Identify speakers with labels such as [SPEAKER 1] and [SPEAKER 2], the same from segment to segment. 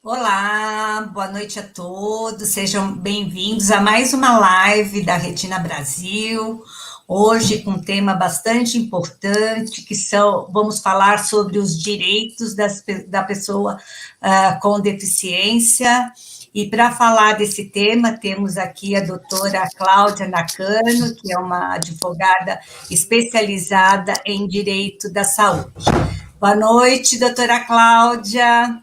[SPEAKER 1] Olá, boa noite a todos, sejam bem-vindos a mais uma live da Retina Brasil. Hoje com um tema bastante importante, vamos falar sobre os direitos da pessoa com deficiência. E para falar desse tema, temos aqui a doutora Cláudia Nakano, que é uma advogada especializada em direito da saúde. Boa noite, doutora Cláudia.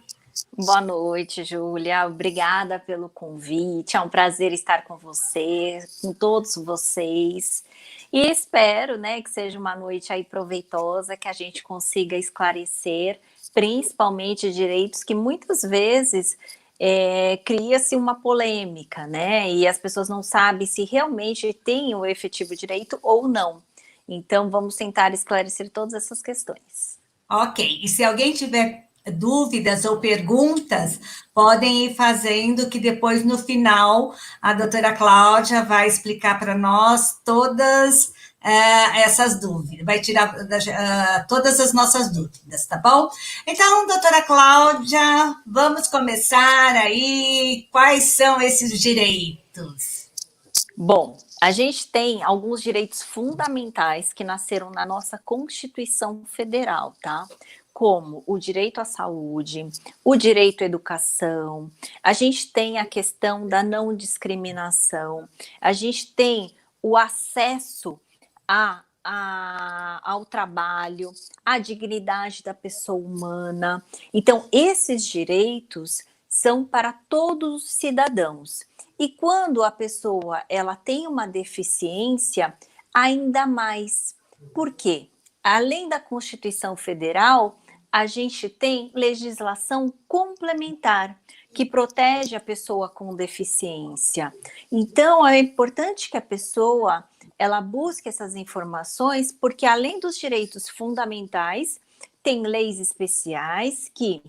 [SPEAKER 2] Boa noite, Júlia. Obrigada pelo convite. É um prazer estar com você, com todos vocês. E espero, que seja uma noite aí proveitosa, que a gente consiga esclarecer, principalmente direitos que muitas vezes cria-se uma polêmica, E as pessoas não sabem se realmente têm o efetivo direito ou não. Então, vamos tentar esclarecer todas essas questões.
[SPEAKER 1] Ok, e se alguém tiver dúvidas ou perguntas, podem ir fazendo, que depois, no final, a doutora Cláudia vai explicar para nós todas essas dúvidas, vai tirar todas as nossas dúvidas, tá bom? Então, doutora Cláudia, vamos começar aí. Quais são esses direitos?
[SPEAKER 2] Bom, a gente tem alguns direitos fundamentais que nasceram na nossa Constituição Federal, tá? Como o direito à saúde, o direito à educação, a gente tem a questão da não discriminação, a gente tem o acesso ao trabalho, à dignidade da pessoa humana. Então, esses direitos são para todos os cidadãos. E quando a pessoa ela tem uma deficiência, ainda mais. Por quê? Além da Constituição Federal, a gente tem legislação complementar que protege a pessoa com deficiência. Então, é importante que a pessoa ela busque essas informações, porque além dos direitos fundamentais, tem leis especiais que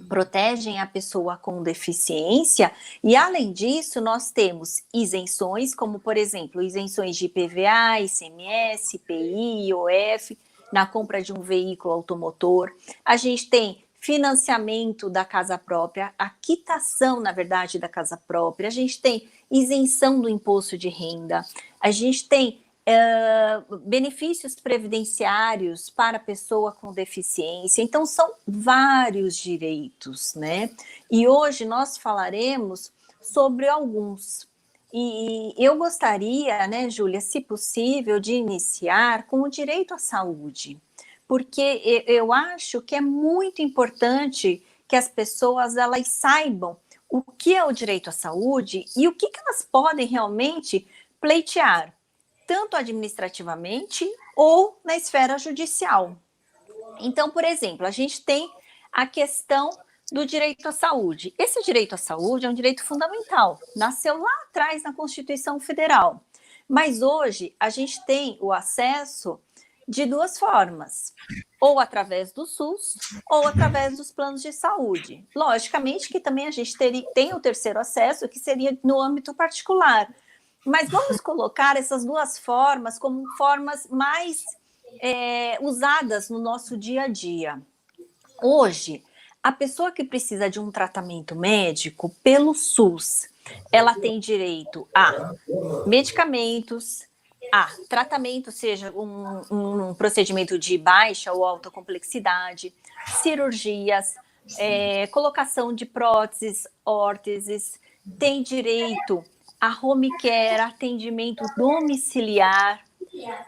[SPEAKER 2] protegem a pessoa com deficiência, e além disso nós temos isenções, como por exemplo, isenções de IPVA, ICMS, IPI, IOF, na compra de um veículo automotor. A gente tem financiamento da casa própria, a quitação, na verdade, da casa própria, a gente tem isenção do imposto de renda, a gente tem benefícios previdenciários para a pessoa com deficiência. Então, são vários direitos, E hoje nós falaremos sobre alguns. E eu gostaria, Júlia, se possível, de iniciar com o direito à saúde, porque eu acho que é muito importante que as pessoas elas saibam o que é o direito à saúde e o que elas podem realmente pleitear, tanto administrativamente ou na esfera judicial. Então, por exemplo, a gente tem a questão do direito à saúde. Esse direito à saúde é um direito fundamental, nasceu lá atrás na Constituição Federal, mas hoje a gente tem o acesso de duas formas, ou através do SUS, ou através dos planos de saúde. Logicamente que também a gente tem o terceiro acesso, que seria no âmbito particular, mas vamos colocar essas duas formas como formas mais usadas no nosso dia a dia. Hoje, a pessoa que precisa de um tratamento médico pelo SUS, ela tem direito a medicamentos, a tratamento, seja um procedimento de baixa ou alta complexidade, cirurgias, colocação de próteses, órteses, tem direito a home care, atendimento domiciliar,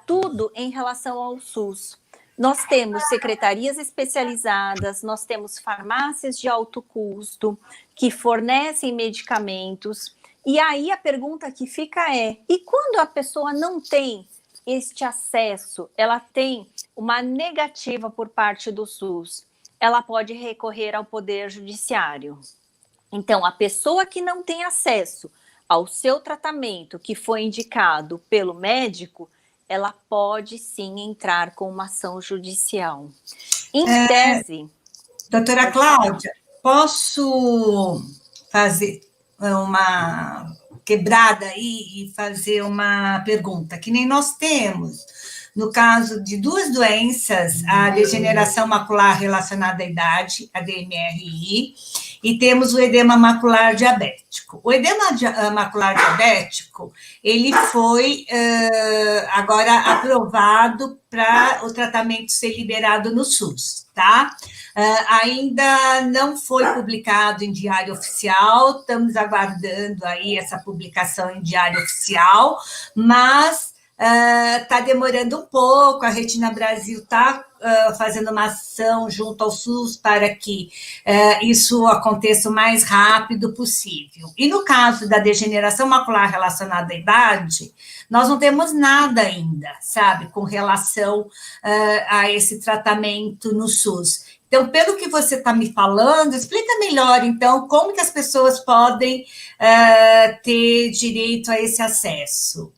[SPEAKER 2] tudo em relação ao SUS. Nós temos secretarias especializadas, nós temos farmácias de alto custo que fornecem medicamentos. E aí a pergunta que fica é: e quando a pessoa não tem este acesso, ela tem uma negativa por parte do SUS, ela pode recorrer ao Poder Judiciário. Então, a pessoa que não tem acesso ao seu tratamento que foi indicado pelo médico, ela pode sim entrar com uma ação judicial. Em tese...
[SPEAKER 1] Doutora Cláudia, posso fazer uma quebrada aí e fazer uma pergunta? Que nem nós temos, no caso de duas doenças, a degeneração macular relacionada à idade, a DMRI, e temos o edema macular diabético. O edema macular diabético, ele foi agora aprovado para o tratamento ser liberado no SUS, tá? Ainda não foi publicado em diário oficial, estamos aguardando aí essa publicação em diário oficial, mas está demorando um pouco, a Retina Brasil está fazendo uma ação junto ao SUS para que isso aconteça o mais rápido possível. E no caso da degeneração macular relacionada à idade, nós não temos nada ainda, sabe, com relação a esse tratamento no SUS. Então, pelo que você está me falando, explica melhor, então, como que as pessoas podem ter direito a esse acesso.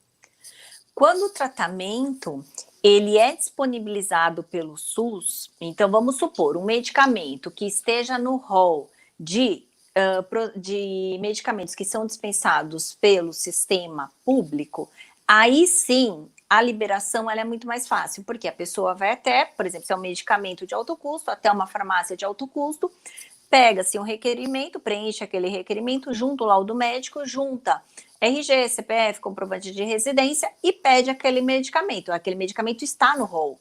[SPEAKER 2] Quando o tratamento ele é disponibilizado pelo SUS, então vamos supor, um medicamento que esteja no rol de medicamentos que são dispensados pelo sistema público, aí sim a liberação ela é muito mais fácil, porque a pessoa vai até, por exemplo, se é um medicamento de alto custo, até uma farmácia de alto custo, pega-se um requerimento, preenche aquele requerimento, junta o laudo médico, junta RG, CPF, comprovante de residência e pede aquele medicamento. Aquele medicamento está no rol.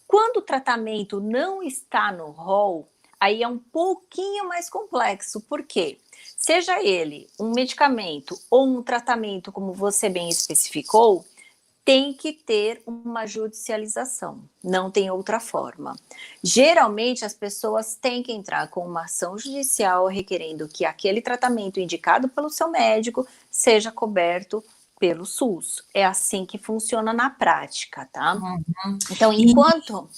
[SPEAKER 2] Quando o tratamento não está no rol, aí é um pouquinho mais complexo. Por quê? Seja ele um medicamento ou um tratamento, como você bem especificou, tem que ter uma judicialização, não tem outra forma. Geralmente, as pessoas têm que entrar com uma ação judicial requerendo que aquele tratamento indicado pelo seu médico seja coberto pelo SUS. É assim que funciona na prática, tá?
[SPEAKER 1] Uhum.
[SPEAKER 2] Então, enquanto...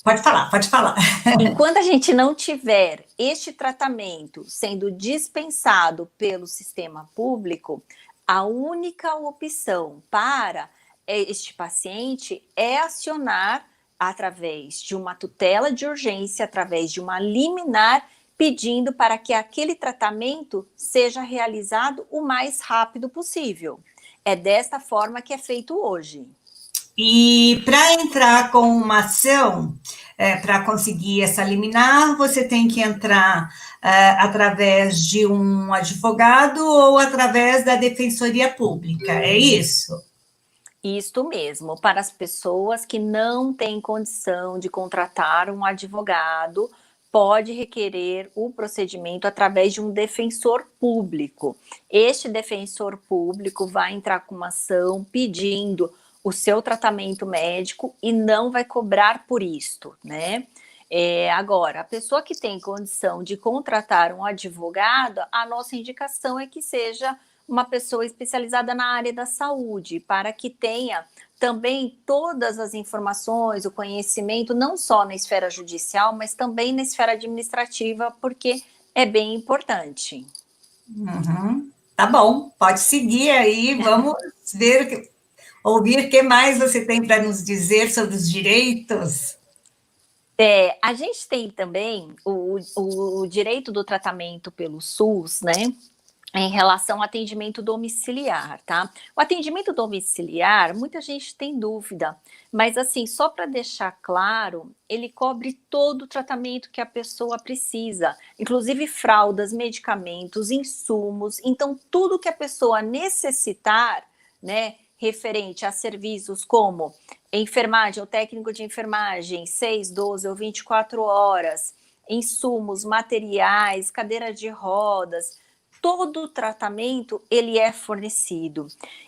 [SPEAKER 1] Pode falar, pode falar.
[SPEAKER 2] Enquanto a gente não tiver este tratamento sendo dispensado pelo sistema público, a única opção para este paciente é acionar através de uma tutela de urgência, através de uma liminar, pedindo para que aquele tratamento seja realizado o mais rápido possível. É desta forma que é feito hoje.
[SPEAKER 1] E para entrar com uma ação, para conseguir essa liminar, você tem que entrar através de um advogado ou através da Defensoria Pública, é isso?
[SPEAKER 2] Isto mesmo, para as pessoas que não têm condição de contratar um advogado, pode requerer o procedimento através de um defensor público. Este defensor público vai entrar com uma ação pedindo o seu tratamento médico e não vai cobrar por isto, né? Agora, a pessoa que tem condição de contratar um advogado, a nossa indicação é que seja uma pessoa especializada na área da saúde, para que tenha também todas as informações, o conhecimento, não só na esfera judicial, mas também na esfera administrativa, porque é bem importante.
[SPEAKER 1] Uhum. Tá bom, pode seguir aí, vamos ver, ouvir o que mais você tem para nos dizer sobre os direitos.
[SPEAKER 2] A gente tem também o direito do tratamento pelo SUS, né? Em relação ao atendimento domiciliar, tá? O atendimento domiciliar, muita gente tem dúvida, mas assim, só para deixar claro, ele cobre todo o tratamento que a pessoa precisa, inclusive fraldas, medicamentos, insumos, então tudo que a pessoa necessitar, né, referente a serviços como enfermagem ou técnico de enfermagem, 6, 12 ou 24 horas, insumos, materiais, cadeira de rodas, todo o tratamento ele é fornecido.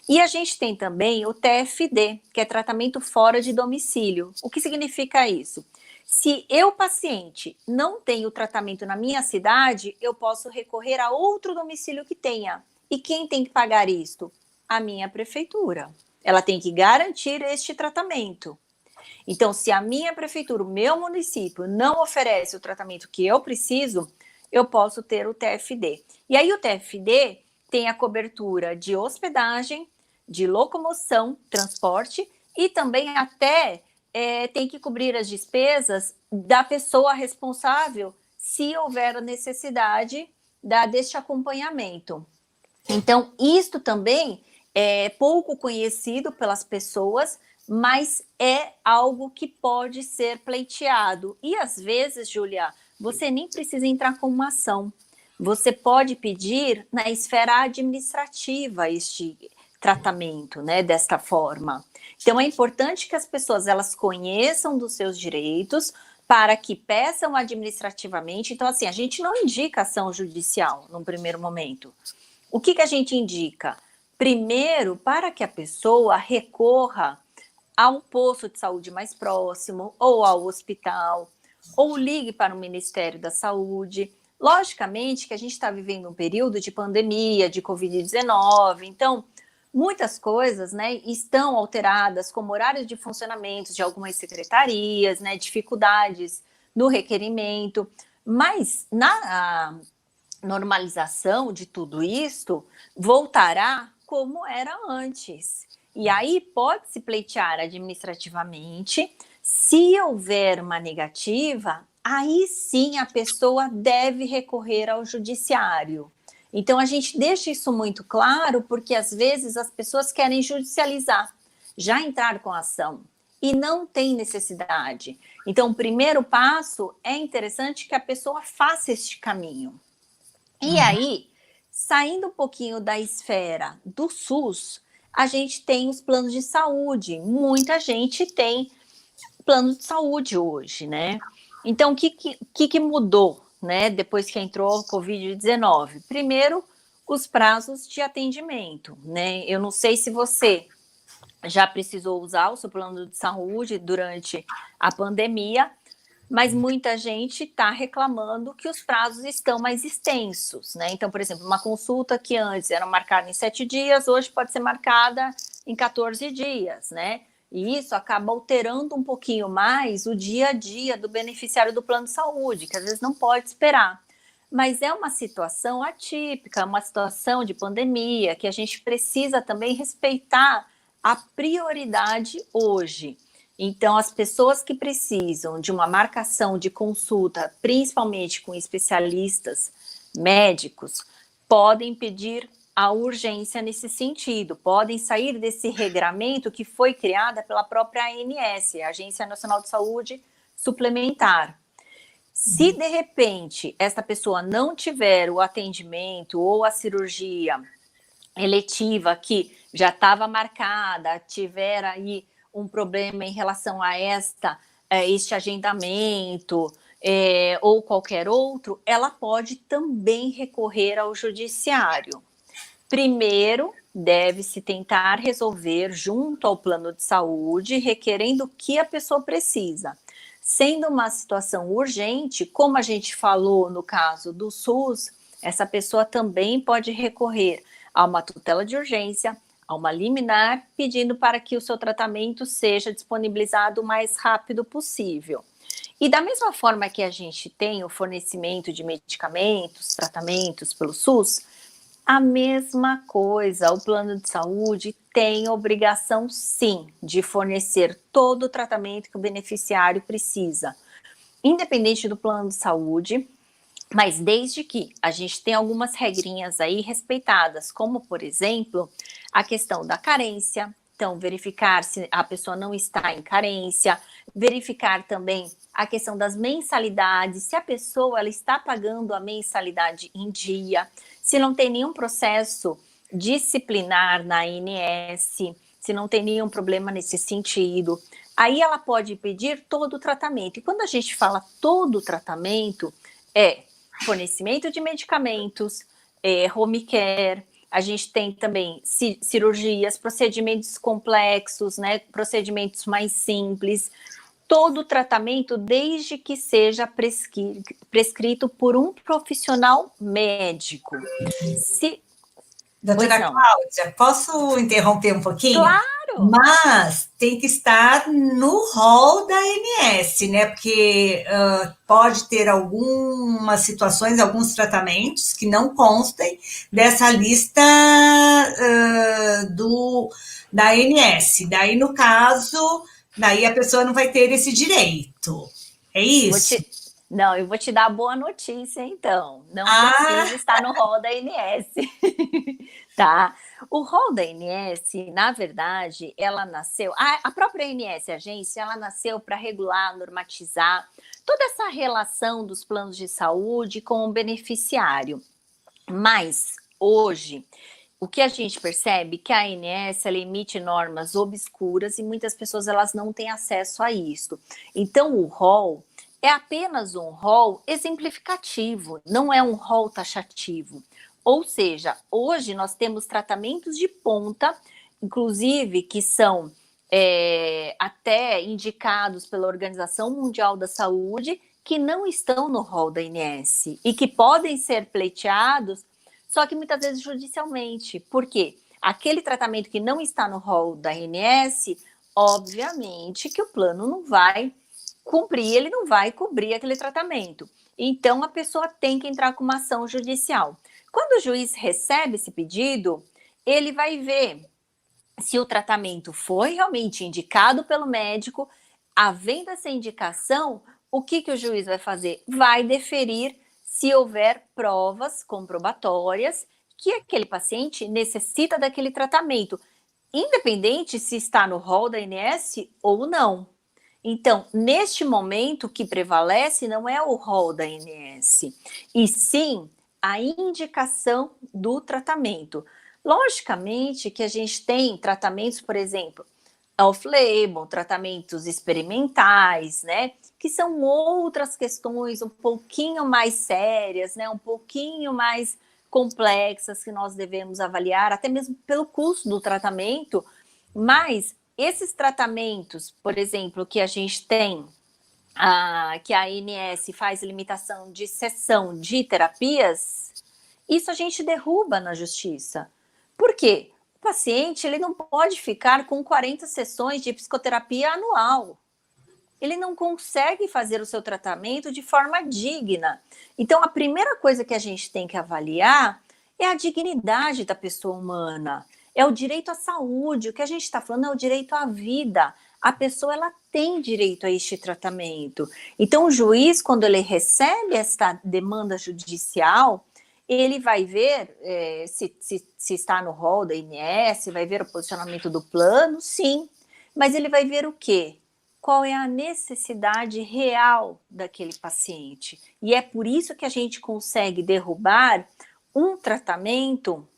[SPEAKER 2] E a gente tem também o TFD, que é tratamento fora de domicílio. O que significa isso? Se eu, paciente, não tenho tratamento na minha cidade, eu posso recorrer a outro domicílio que tenha. E quem tem que pagar isto? A minha prefeitura. Ela tem que garantir este tratamento. Então, se a minha prefeitura, o meu município, não oferece o tratamento que eu preciso, eu posso ter o TFD. E aí o TFD tem a cobertura de hospedagem, de locomoção, transporte e também até tem que cobrir as despesas da pessoa responsável se houver a necessidade deste acompanhamento. Então, isto também é pouco conhecido pelas pessoas, mas é algo que pode ser pleiteado. E às vezes, Júlia, você nem precisa entrar com uma ação. você pode pedir na esfera administrativa este tratamento, né, desta forma. Então, é importante que as pessoas elas conheçam dos seus direitos para que peçam administrativamente. Então, assim, a gente não indica ação judicial no primeiro momento. O que a gente indica? Primeiro, para que a pessoa recorra ao posto de saúde mais próximo, ou ao hospital, ou ligue para o Ministério da Saúde. Logicamente que a gente está vivendo um período de pandemia, de Covid-19, então muitas coisas, né, estão alteradas, como horários de funcionamento de algumas secretarias, né, dificuldades no requerimento, mas na normalização de tudo isto voltará como era antes. E aí pode-se pleitear administrativamente. Se houver uma negativa, aí sim a pessoa deve recorrer ao judiciário. Então a gente deixa isso muito claro, porque às vezes as pessoas querem judicializar, já entrar com a ação, e não tem necessidade. Então o primeiro passo é interessante que a pessoa faça este caminho. E aí, saindo um pouquinho da esfera do SUS, a gente tem os planos de saúde. Muita gente tem plano de saúde hoje, né? Então, o que mudou, né, depois que entrou a Covid-19? Primeiro, os prazos de atendimento, né? Eu não sei se você já precisou usar o seu plano de saúde durante a pandemia, mas muita gente está reclamando que os prazos estão mais extensos, né? Então, por exemplo, uma consulta que antes era marcada em 7 dias, hoje pode ser marcada em 14 dias, né? E isso acaba alterando um pouquinho mais o dia a dia do beneficiário do plano de saúde, que às vezes não pode esperar. Mas é uma situação atípica, uma situação de pandemia, que a gente precisa também respeitar a prioridade hoje. Então, as pessoas que precisam de uma marcação de consulta, principalmente com especialistas médicos, podem pedir a urgência nesse sentido, podem sair desse regramento que foi criada pela própria ANS, a Agência Nacional de Saúde Suplementar. Se, de repente, essa pessoa não tiver o atendimento ou a cirurgia eletiva que já estava marcada, tiver aí um problema em relação a este agendamento ou qualquer outro, ela pode também recorrer ao judiciário. Primeiro, deve-se tentar resolver junto ao plano de saúde, requerendo o que a pessoa precisa. Sendo uma situação urgente, como a gente falou no caso do SUS, essa pessoa também pode recorrer a uma tutela de urgência, a uma liminar, pedindo para que o seu tratamento seja disponibilizado o mais rápido possível. E da mesma forma que a gente tem o fornecimento de medicamentos, tratamentos pelo SUS, a mesma coisa, o plano de saúde tem obrigação, sim, de fornecer todo o tratamento que o beneficiário precisa, independente do plano de saúde, mas desde que a gente tenha algumas regrinhas aí respeitadas, como, por exemplo, a questão da carência. Então, verificar se a pessoa não está em carência, verificar também a questão das mensalidades, se a pessoa ela está pagando a mensalidade em dia, se não tem nenhum processo disciplinar na ANS, se não tem nenhum problema nesse sentido. Aí ela pode pedir todo o tratamento. E quando a gente fala todo o tratamento, é fornecimento de medicamentos, home care, a gente tem também cirurgias, procedimentos complexos, né, procedimentos mais simples, todo o tratamento desde que seja prescrito por um profissional médico.
[SPEAKER 1] Doutora Cláudia, posso interromper um pouquinho?
[SPEAKER 2] Claro!
[SPEAKER 1] Mas tem que estar no rol da ANS, né? Porque pode ter algumas situações, alguns tratamentos que não constem dessa lista da ANS. Daí, no caso, daí a pessoa não vai ter esse direito. É isso?
[SPEAKER 2] Não, eu vou te dar a boa notícia, então. Não precisa estar no rol da ANS, tá? O rol da ANS, na verdade, ela nasceu... A própria ANS, a agência, ela nasceu para regular, normatizar toda essa relação dos planos de saúde com o beneficiário. Mas, hoje, o que a gente percebe é que a ANS ela emite normas obscuras e muitas pessoas elas não têm acesso a isso. Então, o rol é apenas um rol exemplificativo, não é um rol taxativo. Ou seja, hoje nós temos tratamentos de ponta, inclusive que são até indicados pela Organização Mundial da Saúde, que não estão no rol da ANS e que podem ser pleiteados, só que muitas vezes judicialmente. Por quê? Aquele tratamento que não está no rol da ANS, obviamente que o plano não vai cumprir, ele não vai cobrir aquele tratamento. Então, a pessoa tem que entrar com uma ação judicial. Quando o juiz recebe esse pedido, ele vai ver se o tratamento foi realmente indicado pelo médico. Havendo essa indicação, o que o juiz vai fazer? Vai deferir se houver provas comprobatórias que aquele paciente necessita daquele tratamento, independente se está no rol da ANS ou não. Então, neste momento, o que prevalece não é o rol da ANS, e sim a indicação do tratamento. Logicamente que a gente tem tratamentos, por exemplo, off-label, tratamentos experimentais, né? Que são outras questões um pouquinho mais sérias, né? Um pouquinho mais complexas que nós devemos avaliar, até mesmo pelo custo do tratamento, mas esses tratamentos, por exemplo, que a gente tem, que a ANS faz limitação de sessão de terapias, isso a gente derruba na justiça. Por quê? O paciente ele não pode ficar com 40 sessões de psicoterapia anual. Ele não consegue fazer o seu tratamento de forma digna. Então, a primeira coisa que a gente tem que avaliar é a dignidade da pessoa humana, é o direito à saúde. O que a gente está falando é o direito à vida. A pessoa ela tem direito a este tratamento. Então, o juiz, quando ele recebe esta demanda judicial, ele vai ver se está no rol da ANS, vai ver o posicionamento do plano, sim. Mas ele vai ver o quê? Qual é a necessidade real daquele paciente. E é por isso que a gente consegue derrubar um tratamento,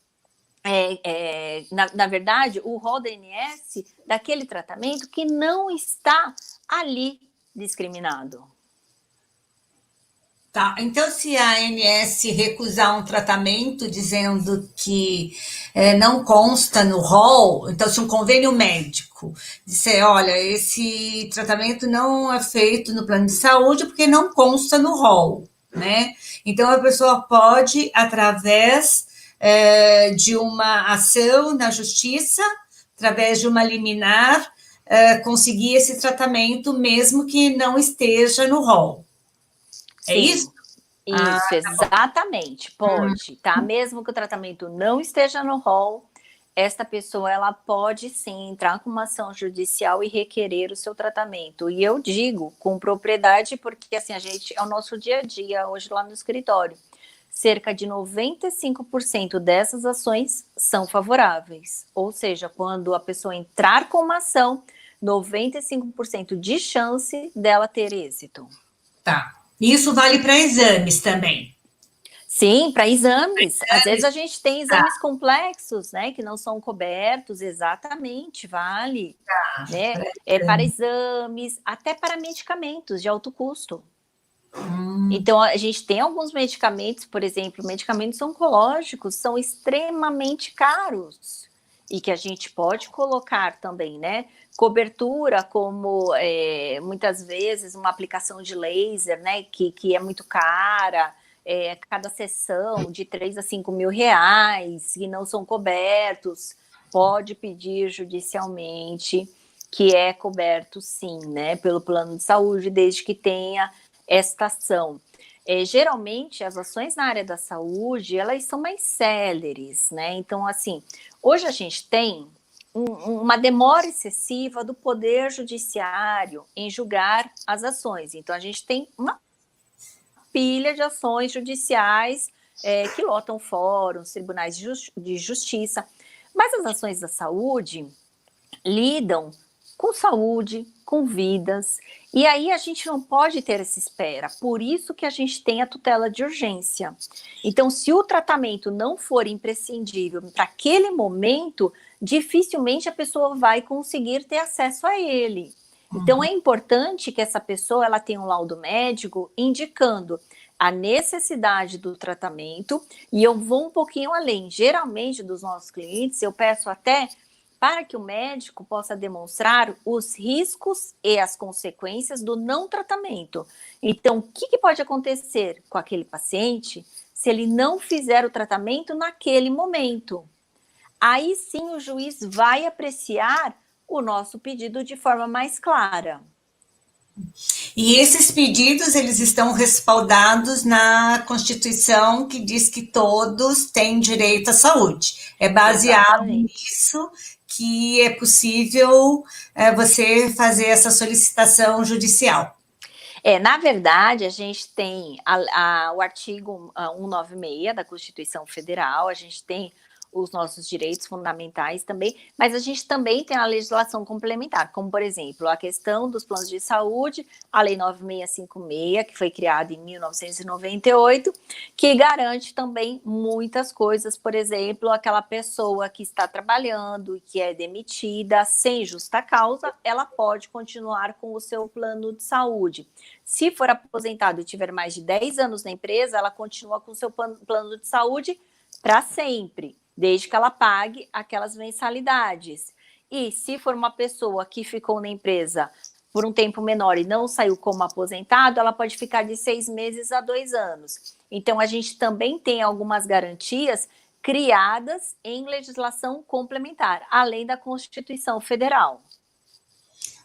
[SPEAKER 2] na verdade, o rol da ANS, daquele tratamento que não está ali discriminado.
[SPEAKER 1] Tá, então se a ANS recusar um tratamento dizendo que não consta no rol, então se um convênio médico disser, olha, esse tratamento não é feito no plano de saúde porque não consta no rol, né? Então a pessoa pode, através de uma ação na justiça, através de uma liminar, conseguir esse tratamento mesmo que não esteja no rol. É isso?
[SPEAKER 2] Isso, exatamente, pode, tá? Mesmo que o tratamento não esteja no rol, esta pessoa, ela pode sim entrar com uma ação judicial e requerer o seu tratamento. E eu digo com propriedade, porque assim, é o nosso dia a dia hoje lá no escritório. Cerca de 95% dessas ações são favoráveis. Ou seja, quando a pessoa entrar com uma ação, 95% de chance dela ter êxito.
[SPEAKER 1] Tá. Isso vale para exames também?
[SPEAKER 2] Sim, para exames. Às vezes a gente tem exames complexos, né, que não são cobertos, exatamente, vale. Né? Para exames, até para medicamentos de alto custo. Então, a gente tem alguns medicamentos, por exemplo, medicamentos oncológicos são extremamente caros e que a gente pode colocar também, né? Cobertura, como muitas vezes uma aplicação de laser, né? Que é muito cara, cada sessão de 3 a 5 mil reais, que não são cobertos, pode pedir judicialmente que é coberto sim, né? Pelo plano de saúde, desde que tenha esta ação. Geralmente, as ações na área da saúde, elas são mais céleres, né? Então, assim, hoje a gente tem uma demora excessiva do Poder Judiciário em julgar as ações. Então, a gente tem uma pilha de ações judiciais que lotam fóruns, tribunais de justiça. Mas as ações da saúde lidam com saúde, com vidas, e aí a gente não pode ter essa espera, por isso que a gente tem a tutela de urgência. Então, se o tratamento não for imprescindível para aquele momento, dificilmente a pessoa vai conseguir ter acesso a ele. Então, é importante que essa pessoa ela tenha um laudo médico indicando a necessidade do tratamento, e eu vou um pouquinho além. Geralmente, dos nossos clientes, eu peço até para que o médico possa demonstrar os riscos e as consequências do não tratamento. Então, o que pode acontecer com aquele paciente se ele não fizer o tratamento naquele momento? Aí sim o juiz vai apreciar o nosso pedido de forma mais clara.
[SPEAKER 1] E esses pedidos, eles estão respaldados na Constituição, que diz que todos têm direito à saúde. É baseado nisso que é possível você fazer essa solicitação judicial.
[SPEAKER 2] Na verdade, a gente tem o artigo 196 da Constituição Federal, a gente tem os nossos direitos fundamentais também, mas a gente também tem a legislação complementar, como, por exemplo, a questão dos planos de saúde, a Lei 9656, que foi criada em 1998, que garante também muitas coisas, por exemplo, aquela pessoa que está trabalhando e que é demitida sem justa causa, ela pode continuar com o seu plano de saúde. Se for aposentado e tiver mais de 10 anos na empresa, ela continua com o seu plano de saúde para sempre, desde que ela pague aquelas mensalidades. E se for uma pessoa que ficou na empresa por um tempo menor e não saiu como aposentado, ela pode ficar de 6 meses a 2 anos. Então, a gente também tem algumas garantias criadas em legislação complementar, além da Constituição Federal.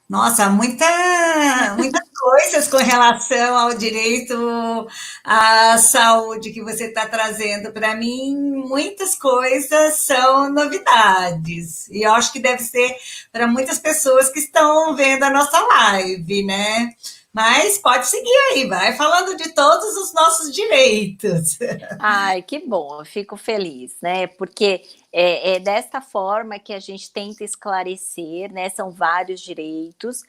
[SPEAKER 1] Nossa, muitas coisas com relação ao direito à saúde que você está trazendo para mim. Muitas coisas são novidades. E eu acho que deve ser para muitas pessoas que estão vendo a nossa live, né? Mas pode seguir aí, vai falando de todos os nossos direitos.
[SPEAKER 2] Ai, que bom, eu fico feliz, né? Porque é desta forma que a gente tenta esclarecer, né? São vários direitos,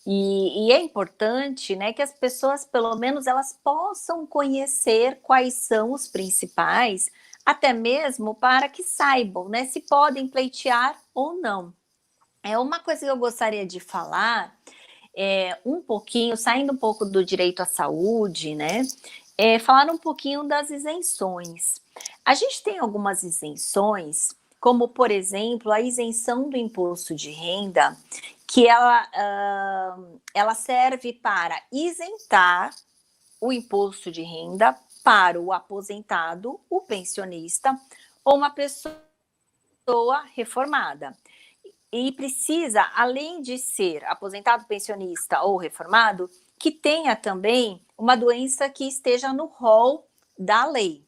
[SPEAKER 2] e é importante, né, que as pessoas, pelo menos, elas possam conhecer quais são os principais, até mesmo para que saibam, né, se podem pleitear ou não. É uma coisa que eu gostaria de falar, um pouquinho, saindo um pouco do direito à saúde, né? Falar um pouquinho das isenções. A gente tem algumas isenções, como, por exemplo, a isenção do imposto de renda, que ela serve para isentar o imposto de renda para o aposentado, o pensionista ou uma pessoa reformada. E precisa, além de ser aposentado, pensionista ou reformado, que tenha também uma doença que esteja no rol da lei.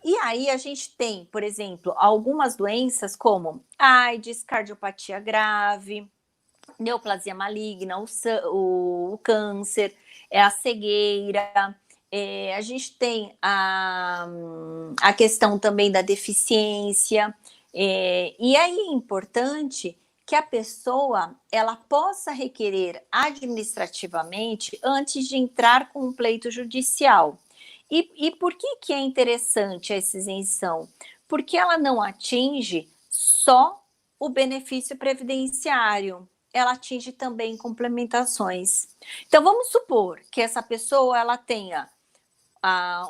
[SPEAKER 2] E aí a gente tem, por exemplo, algumas doenças como AIDS, cardiopatia grave, neoplasia maligna, o câncer, a cegueira, a gente tem a questão também da deficiência, e aí é importante que a pessoa ela possa requerer administrativamente antes de entrar com um pleito judicial. E por que é interessante essa isenção? Porque ela não atinge só o benefício previdenciário, ela atinge também complementações. Então, vamos supor que essa pessoa ela tenha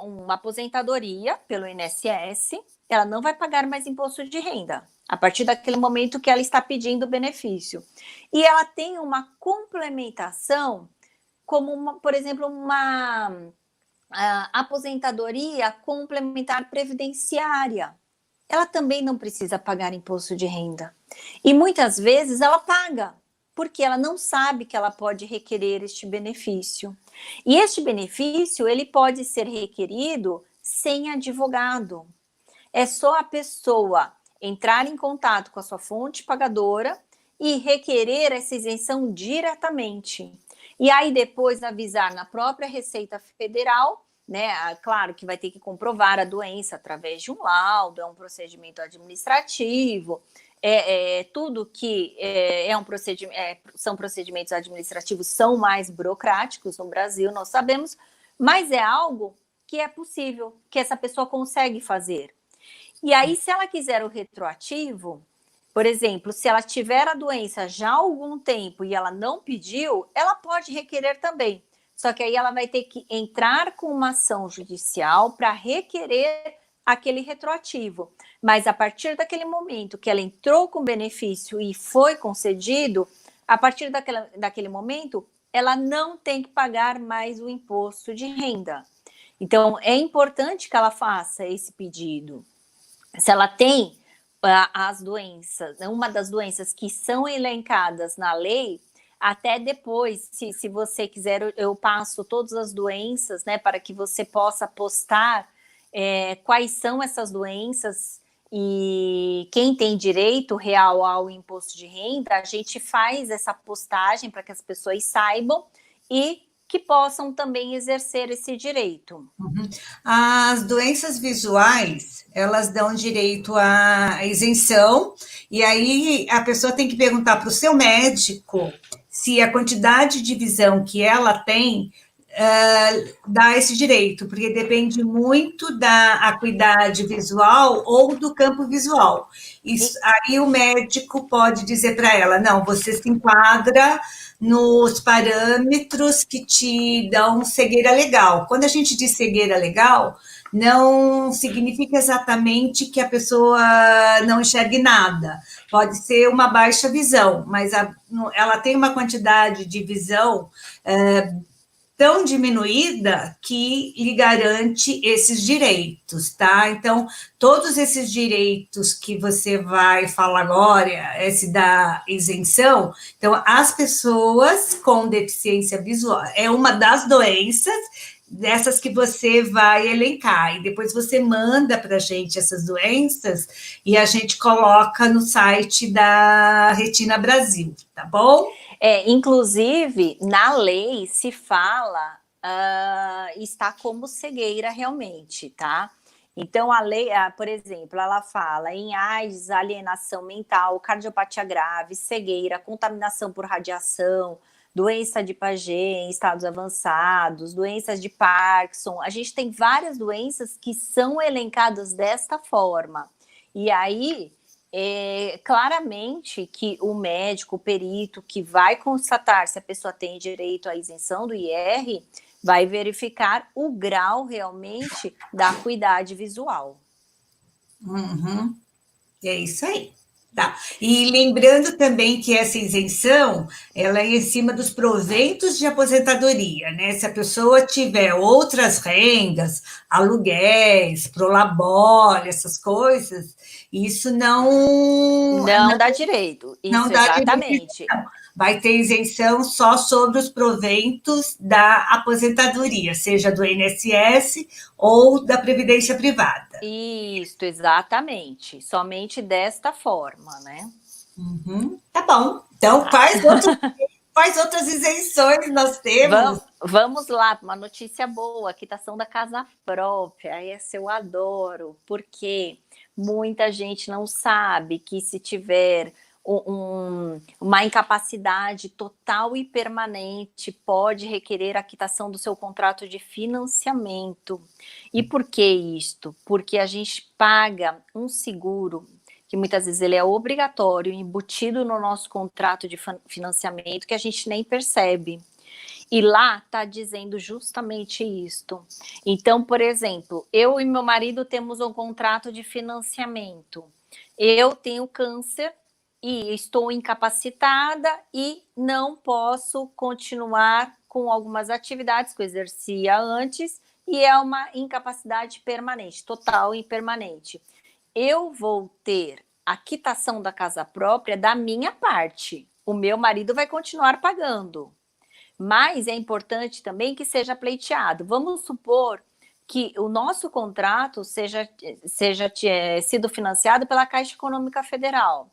[SPEAKER 2] uma aposentadoria pelo INSS, ela não vai pagar mais imposto de renda, a partir daquele momento que ela está pedindo o benefício. E ela tem uma complementação, como, por exemplo, uma aposentadoria complementar previdenciária. Ela também não precisa pagar imposto de renda. E muitas vezes ela paga, porque ela não sabe que ela pode requerer este benefício. E este benefício, ele pode ser requerido sem advogado. É só a pessoa entrar em contato com a sua fonte pagadora e requerer essa isenção diretamente. E aí depois avisar na própria Receita Federal, né? Claro que vai ter que comprovar a doença através de um laudo, é um procedimento administrativo, tudo que são procedimentos administrativos, são mais burocráticos no Brasil, nós sabemos, mas é algo que é possível, que essa pessoa consegue fazer. E aí, se ela quiser o retroativo, por exemplo, se ela tiver a doença já há algum tempo e ela não pediu, ela pode requerer também. Só que aí ela vai ter que entrar com uma ação judicial para requerer aquele retroativo. Mas a partir daquele momento que ela entrou com benefício e foi concedido, a partir daquele momento, ela não tem que pagar mais o imposto de renda. Então, é importante que ela faça esse pedido. Se ela tem as doenças, uma das doenças que são elencadas na lei, até depois, se você quiser, eu passo todas as doenças, né, para que você possa postar quais são essas doenças e quem tem direito real ao imposto de renda, a gente faz essa postagem para que as pessoas saibam e que possam também exercer esse direito.
[SPEAKER 1] Uhum. As doenças visuais, elas dão direito à isenção, e aí a pessoa tem que perguntar para o seu médico se a quantidade de visão que ela tem dá esse direito, porque depende muito da acuidade visual ou do campo visual. Isso, aí o médico pode dizer para ela, não, você se enquadra nos parâmetros que te dão cegueira legal. Quando a gente diz cegueira legal, não significa exatamente que a pessoa não enxergue nada. Pode ser uma baixa visão, mas ela tem uma quantidade de visão tão diminuída que lhe garante esses direitos, tá? Então, todos esses direitos que você vai falar agora, esse da isenção, então, as pessoas com deficiência visual, é uma das doenças dessas que você vai elencar, e depois você manda para a gente essas doenças, e a gente coloca no site da Retina Brasil, tá bom?
[SPEAKER 2] Inclusive, na lei se fala, está como cegueira realmente, tá? Então, a lei, por exemplo, ela fala em AIDS, alienação mental, cardiopatia grave, cegueira, contaminação por radiação, doença de Paget em estados avançados, doenças de Parkinson. A gente tem várias doenças que são elencadas desta forma. E aí, claramente que o médico, o perito que vai constatar se a pessoa tem direito à isenção do IR, vai verificar o grau realmente da acuidade visual.
[SPEAKER 1] Uhum. É isso aí. Tá. E lembrando também que essa isenção, ela é em cima dos proventos de aposentadoria, né? Se a pessoa tiver outras rendas, aluguéis, prolabore, essas coisas, isso
[SPEAKER 2] não dá direito. Isso,
[SPEAKER 1] não dá
[SPEAKER 2] exatamente.
[SPEAKER 1] direito. Vai ter isenção só sobre os proventos da aposentadoria, seja do INSS ou da Previdência Privada.
[SPEAKER 2] Isso, exatamente. Somente desta forma, né?
[SPEAKER 1] Uhum. Tá bom. Então, quais outras isenções nós temos?
[SPEAKER 2] Vamos lá, uma notícia boa, quitação da casa própria. Essa eu adoro, porque muita gente não sabe que se tiver uma incapacidade total e permanente, pode requerer a quitação do seu contrato de financiamento. E por que isto? Porque a gente paga um seguro, que muitas vezes ele é obrigatório, embutido no nosso contrato de financiamento, que a gente nem percebe. E lá está dizendo justamente isto. Então, por exemplo, eu e meu marido temos um contrato de financiamento. Eu tenho câncer e estou incapacitada e não posso continuar com algumas atividades que eu exercia antes, e é uma incapacidade permanente, total e permanente. Eu vou ter a quitação da casa própria da minha parte. O meu marido vai continuar pagando. Mas é importante também que seja pleiteado. Vamos supor que o nosso contrato seja sido financiado pela Caixa Econômica Federal,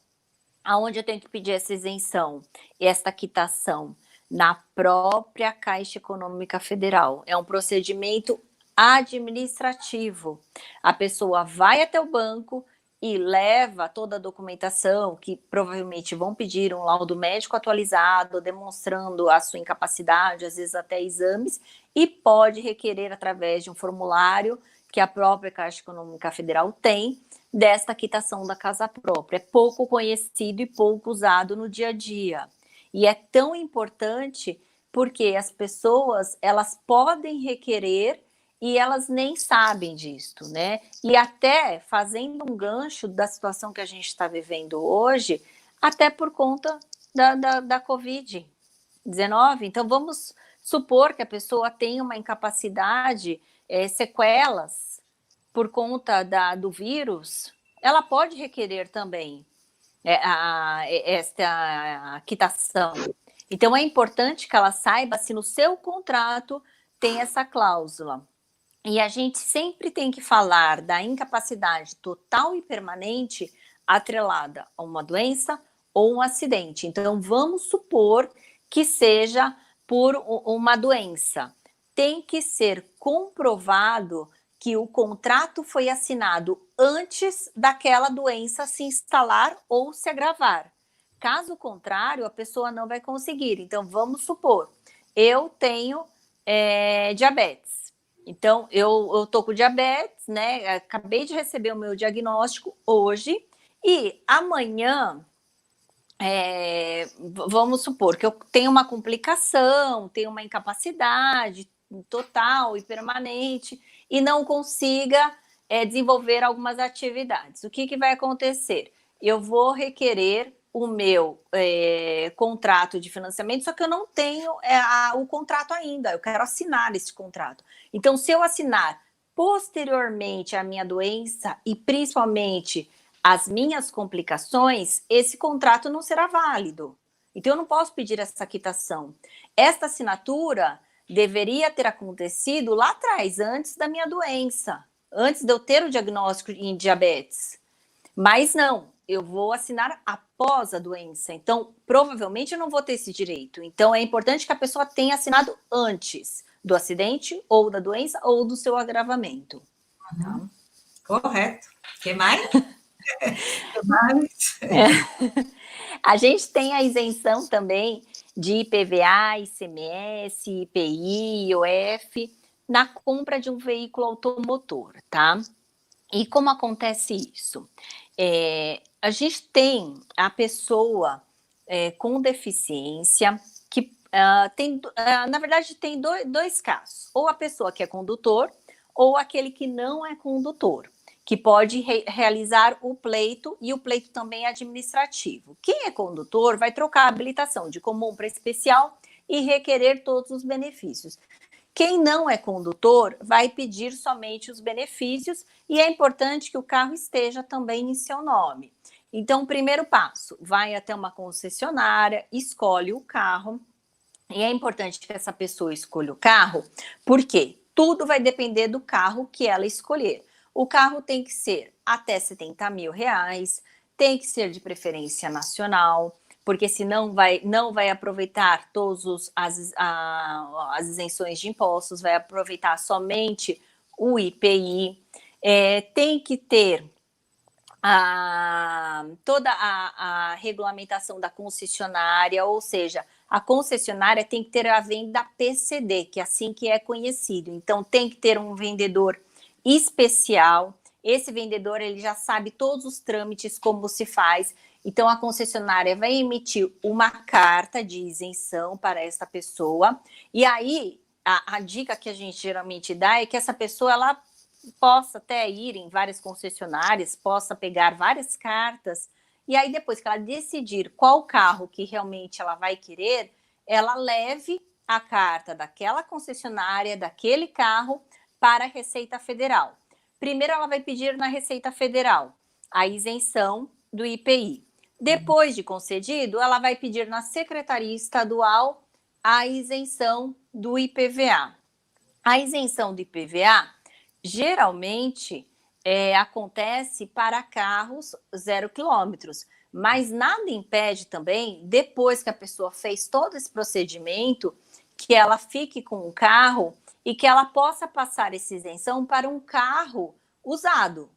[SPEAKER 2] aonde eu tenho que pedir essa isenção e esta quitação na própria Caixa Econômica Federal. É um procedimento administrativo. A pessoa vai até o banco e leva toda a documentação, que provavelmente vão pedir um laudo médico atualizado, demonstrando a sua incapacidade, às vezes até exames, e pode requerer através de um formulário que a própria Caixa Econômica Federal tem, desta quitação da casa própria. É pouco conhecido e pouco usado no dia a dia. E é tão importante porque as pessoas, elas podem requerer e elas nem sabem disto, né? E até fazendo um gancho da situação que a gente está vivendo hoje, até por conta da Covid-19. Então, vamos supor que a pessoa tenha uma incapacidade, sequelas por conta do vírus, ela pode requerer também esta quitação. Então, é importante que ela saiba se no seu contrato tem essa cláusula. E a gente sempre tem que falar da incapacidade total e permanente atrelada a uma doença ou um acidente. Então, vamos supor que seja por uma doença. Tem que ser comprovado que o contrato foi assinado antes daquela doença se instalar ou se agravar. Caso contrário, a pessoa não vai conseguir. Então, vamos supor, eu tenho diabetes. Então, eu tô com diabetes, né? Acabei de receber o meu diagnóstico hoje e amanhã, vamos supor que eu tenho uma complicação, tenho uma incapacidade total e permanente e não consiga desenvolver algumas atividades. O que vai acontecer? Eu vou requerer o meu contrato de financiamento, só que eu não tenho o contrato ainda, eu quero assinar esse contrato. Então, se eu assinar posteriormente à minha doença e principalmente as minhas complicações, esse contrato não será válido. Então, eu não posso pedir essa quitação. Esta assinatura deveria ter acontecido lá atrás, antes da minha doença, antes de eu ter o diagnóstico em diabetes. Mas não, eu vou assinar após a doença. Então, provavelmente eu não vou ter esse direito. Então, é importante que a pessoa tenha assinado antes do acidente, ou da doença, ou do seu agravamento. Tá?
[SPEAKER 1] Correto. O que mais? Que mais?
[SPEAKER 2] A gente tem a isenção também de IPVA, ICMS, IPI, IOF, na compra de um veículo automotor, tá? E como acontece isso? A gente tem a pessoa com deficiência que na verdade, tem dois casos. Ou a pessoa que é condutor, ou aquele que não é condutor, que pode realizar o pleito, e o pleito também é administrativo. Quem é condutor vai trocar a habilitação de comum para especial e requerer todos os benefícios. Quem não é condutor vai pedir somente os benefícios e é importante que o carro esteja também em seu nome. Então, o primeiro passo, vai até uma concessionária, escolhe o carro, e é importante que essa pessoa escolha o carro, porque tudo vai depender do carro que ela escolher. O carro tem que ser até 70 mil reais, tem que ser de preferência nacional, porque senão não vai aproveitar todas as isenções de impostos, vai aproveitar somente o IPI. Tem que ter toda a regulamentação da concessionária, ou seja, a concessionária tem que ter a venda PCD, que é assim que é conhecido. Então, tem que ter um vendedor especial. Esse vendedor, ele já sabe todos os trâmites, como se faz. Então, a concessionária vai emitir uma carta de isenção para essa pessoa. E aí, a dica que a gente geralmente dá é que essa pessoa, ela possa até ir em várias concessionárias, possa pegar várias cartas, e aí depois que ela decidir qual carro que realmente ela vai querer, ela leve a carta daquela concessionária, daquele carro, para a Receita Federal. Primeiro ela vai pedir na Receita Federal a isenção do IPI. Depois de concedido, ela vai pedir na Secretaria Estadual a isenção do IPVA. A isenção do IPVA, geralmente, acontece para carros 0 quilômetros, mas nada impede também, depois que a pessoa fez todo esse procedimento, que ela fique com o carro e que ela possa passar essa isenção para um carro usado,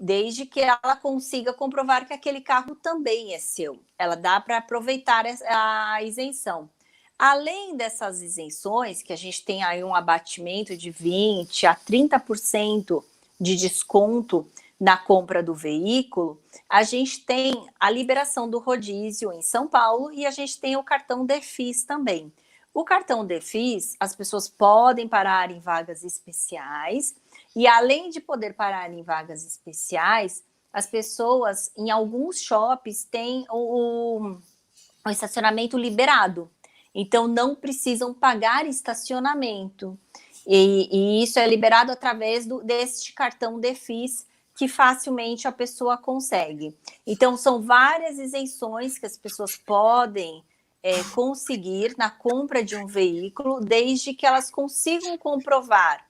[SPEAKER 2] desde que ela consiga comprovar que aquele carro também é seu. Ela dá para aproveitar a isenção. Além dessas isenções, que a gente tem aí um abatimento de 20% a 30% de desconto na compra do veículo, a gente tem a liberação do rodízio em São Paulo e a gente tem o cartão Defis também. O cartão Defis, as pessoas podem parar em vagas especiais e, além de poder parar em vagas especiais, as pessoas, em alguns shoppings, têm o estacionamento liberado. Então, não precisam pagar estacionamento. E isso é liberado através deste cartão Defis, que facilmente a pessoa consegue. Então, são várias isenções que as pessoas podem conseguir na compra de um veículo, desde que elas consigam comprovar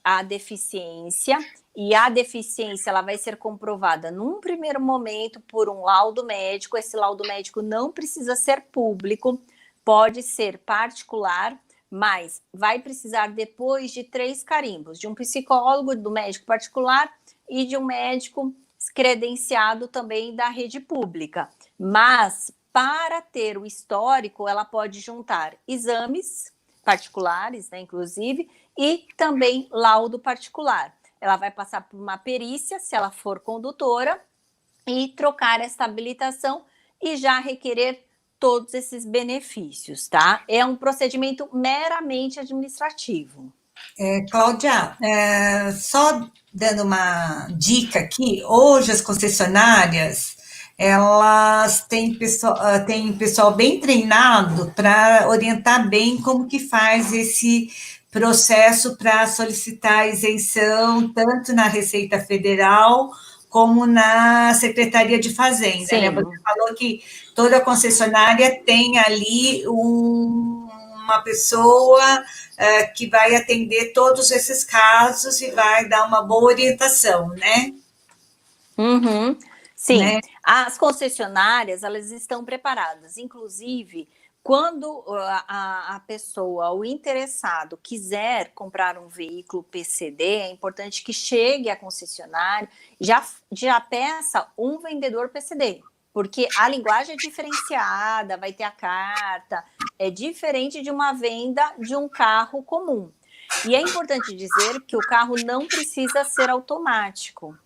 [SPEAKER 2] a deficiência, e a deficiência ela vai ser comprovada num primeiro momento por um laudo médico. Esse laudo médico não precisa ser público, pode ser particular, mas vai precisar depois de 3 carimbos, de um psicólogo, do médico particular e de um médico credenciado também da rede pública. Mas, para ter o histórico, ela pode juntar exames particulares, né, inclusive, e também laudo particular. Ela vai passar por uma perícia, se ela for condutora, e trocar essa habilitação e já requerer todos esses benefícios, tá? É um procedimento meramente administrativo.
[SPEAKER 1] Cláudia, só dando uma dica aqui, hoje as concessionárias, elas têm pessoal bem treinado para orientar bem como que faz esse processo para solicitar isenção, tanto na Receita Federal como na Secretaria de Fazenda, né?
[SPEAKER 2] Sim.
[SPEAKER 1] Você falou que toda concessionária tem ali uma pessoa que vai atender todos esses casos e vai dar uma boa orientação, né?
[SPEAKER 2] Uhum. Sim,
[SPEAKER 1] Né?
[SPEAKER 2] as concessionárias, elas estão preparadas, inclusive, quando a pessoa, o interessado, quiser comprar um veículo PCD, é importante que chegue à concessionária, já peça um vendedor PCD, porque a linguagem é diferenciada, vai ter a carta, é diferente de uma venda de um carro comum. E é importante dizer que o carro não precisa ser automático,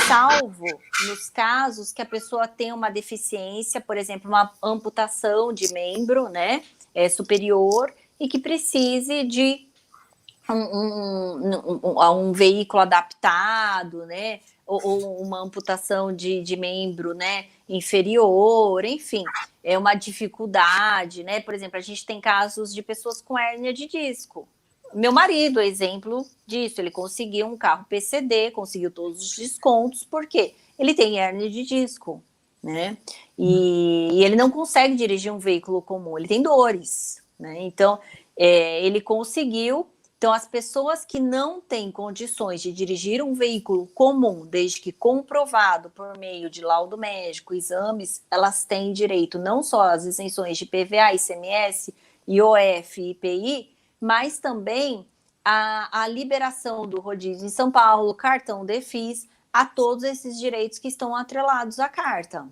[SPEAKER 2] salvo nos casos que a pessoa tem uma deficiência, por exemplo, uma amputação de membro, né, superior, e que precise de um veículo adaptado, né, ou uma amputação de membro, né, inferior, enfim, é uma dificuldade, né, por exemplo, a gente tem casos de pessoas com hérnia de disco. Meu marido é exemplo disso, ele conseguiu um carro PCD, conseguiu todos os descontos, porque ele tem hérnia de disco, né? E ele não consegue dirigir um veículo comum, ele tem dores, né? Então, ele conseguiu. Então, as pessoas que não têm condições de dirigir um veículo comum, desde que comprovado por meio de laudo médico, exames, elas têm direito não só às isenções de PVA, ICMS, IOF e IPI, mas também a liberação do rodízio em São Paulo, cartão Defis, a todos esses direitos que estão atrelados à carta.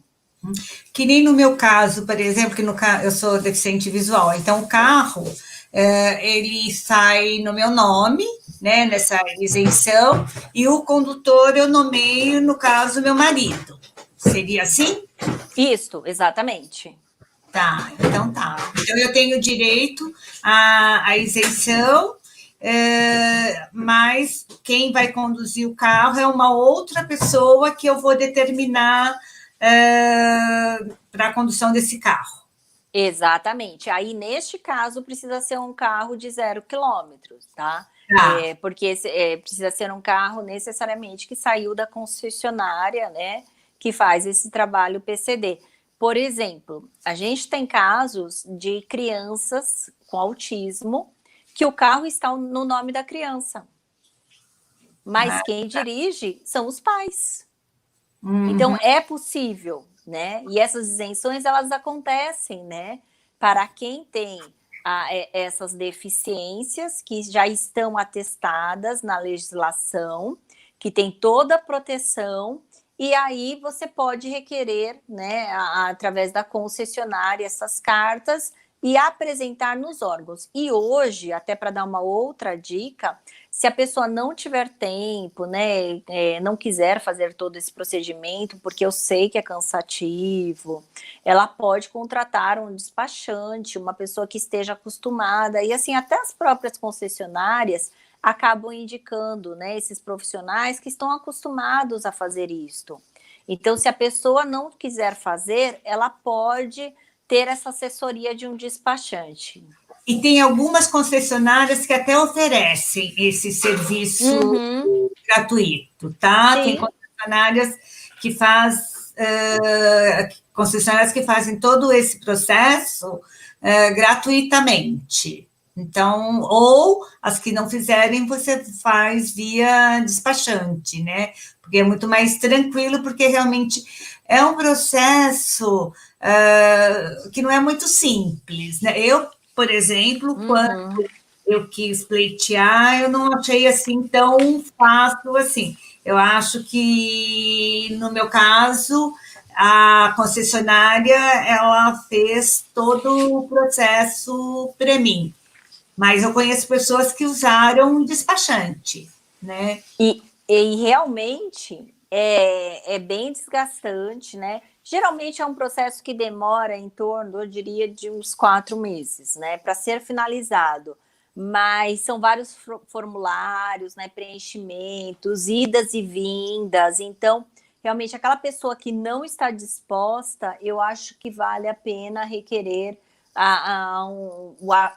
[SPEAKER 1] Que nem no meu caso, por exemplo, que eu sou deficiente visual, então o carro, ele sai no meu nome, né, nessa isenção, e o condutor eu nomeio, no caso, meu marido. Seria assim?
[SPEAKER 2] Isso, exatamente.
[SPEAKER 1] Tá, então tá. Então eu tenho direito à isenção, mas quem vai conduzir o carro é uma outra pessoa que eu vou determinar para a condução desse carro.
[SPEAKER 2] Exatamente. Aí, neste caso, precisa ser um carro de 0 quilômetros, tá? Porque precisa ser um carro necessariamente que saiu da concessionária, né? Que faz esse trabalho PCD. Por exemplo, a gente tem casos de crianças com autismo que o carro está no nome da criança, mas quem dirige são os pais. Então, é possível, né? E essas isenções, elas acontecem, né? Para quem tem essas deficiências que já estão atestadas na legislação, que tem toda a proteção, e aí você pode requerer, né, através da concessionária, essas cartas e apresentar nos órgãos. E hoje, até para dar uma outra dica, se a pessoa não tiver tempo, né, não quiser fazer todo esse procedimento, porque eu sei que é cansativo, ela pode contratar um despachante, uma pessoa que esteja acostumada, e assim, até as próprias concessionárias acabam indicando, né, esses profissionais que estão acostumados a fazer isto. Então, se a pessoa não quiser fazer, ela pode ter essa assessoria de um despachante.
[SPEAKER 1] E tem algumas concessionárias que até oferecem esse serviço gratuito, tá? Sim. Tem concessionárias que fazem todo esse processo gratuitamente. Então, ou as que não fizerem, você faz via despachante, né? Porque é muito mais tranquilo, porque realmente é um processo que não é muito simples, né? Eu, por exemplo, quando eu quis pleitear, eu não achei assim tão fácil assim. Eu acho que, no meu caso, a concessionária, ela fez todo o processo para mim. Mas eu conheço pessoas que usaram um despachante, né?
[SPEAKER 2] E realmente é bem desgastante, né? Geralmente é um processo que demora em torno, eu diria, de uns 4 meses, né? Para ser finalizado. Mas são vários formulários, né? Preenchimentos, idas e vindas. Então, realmente, aquela pessoa que não está disposta, eu acho que vale a pena requerer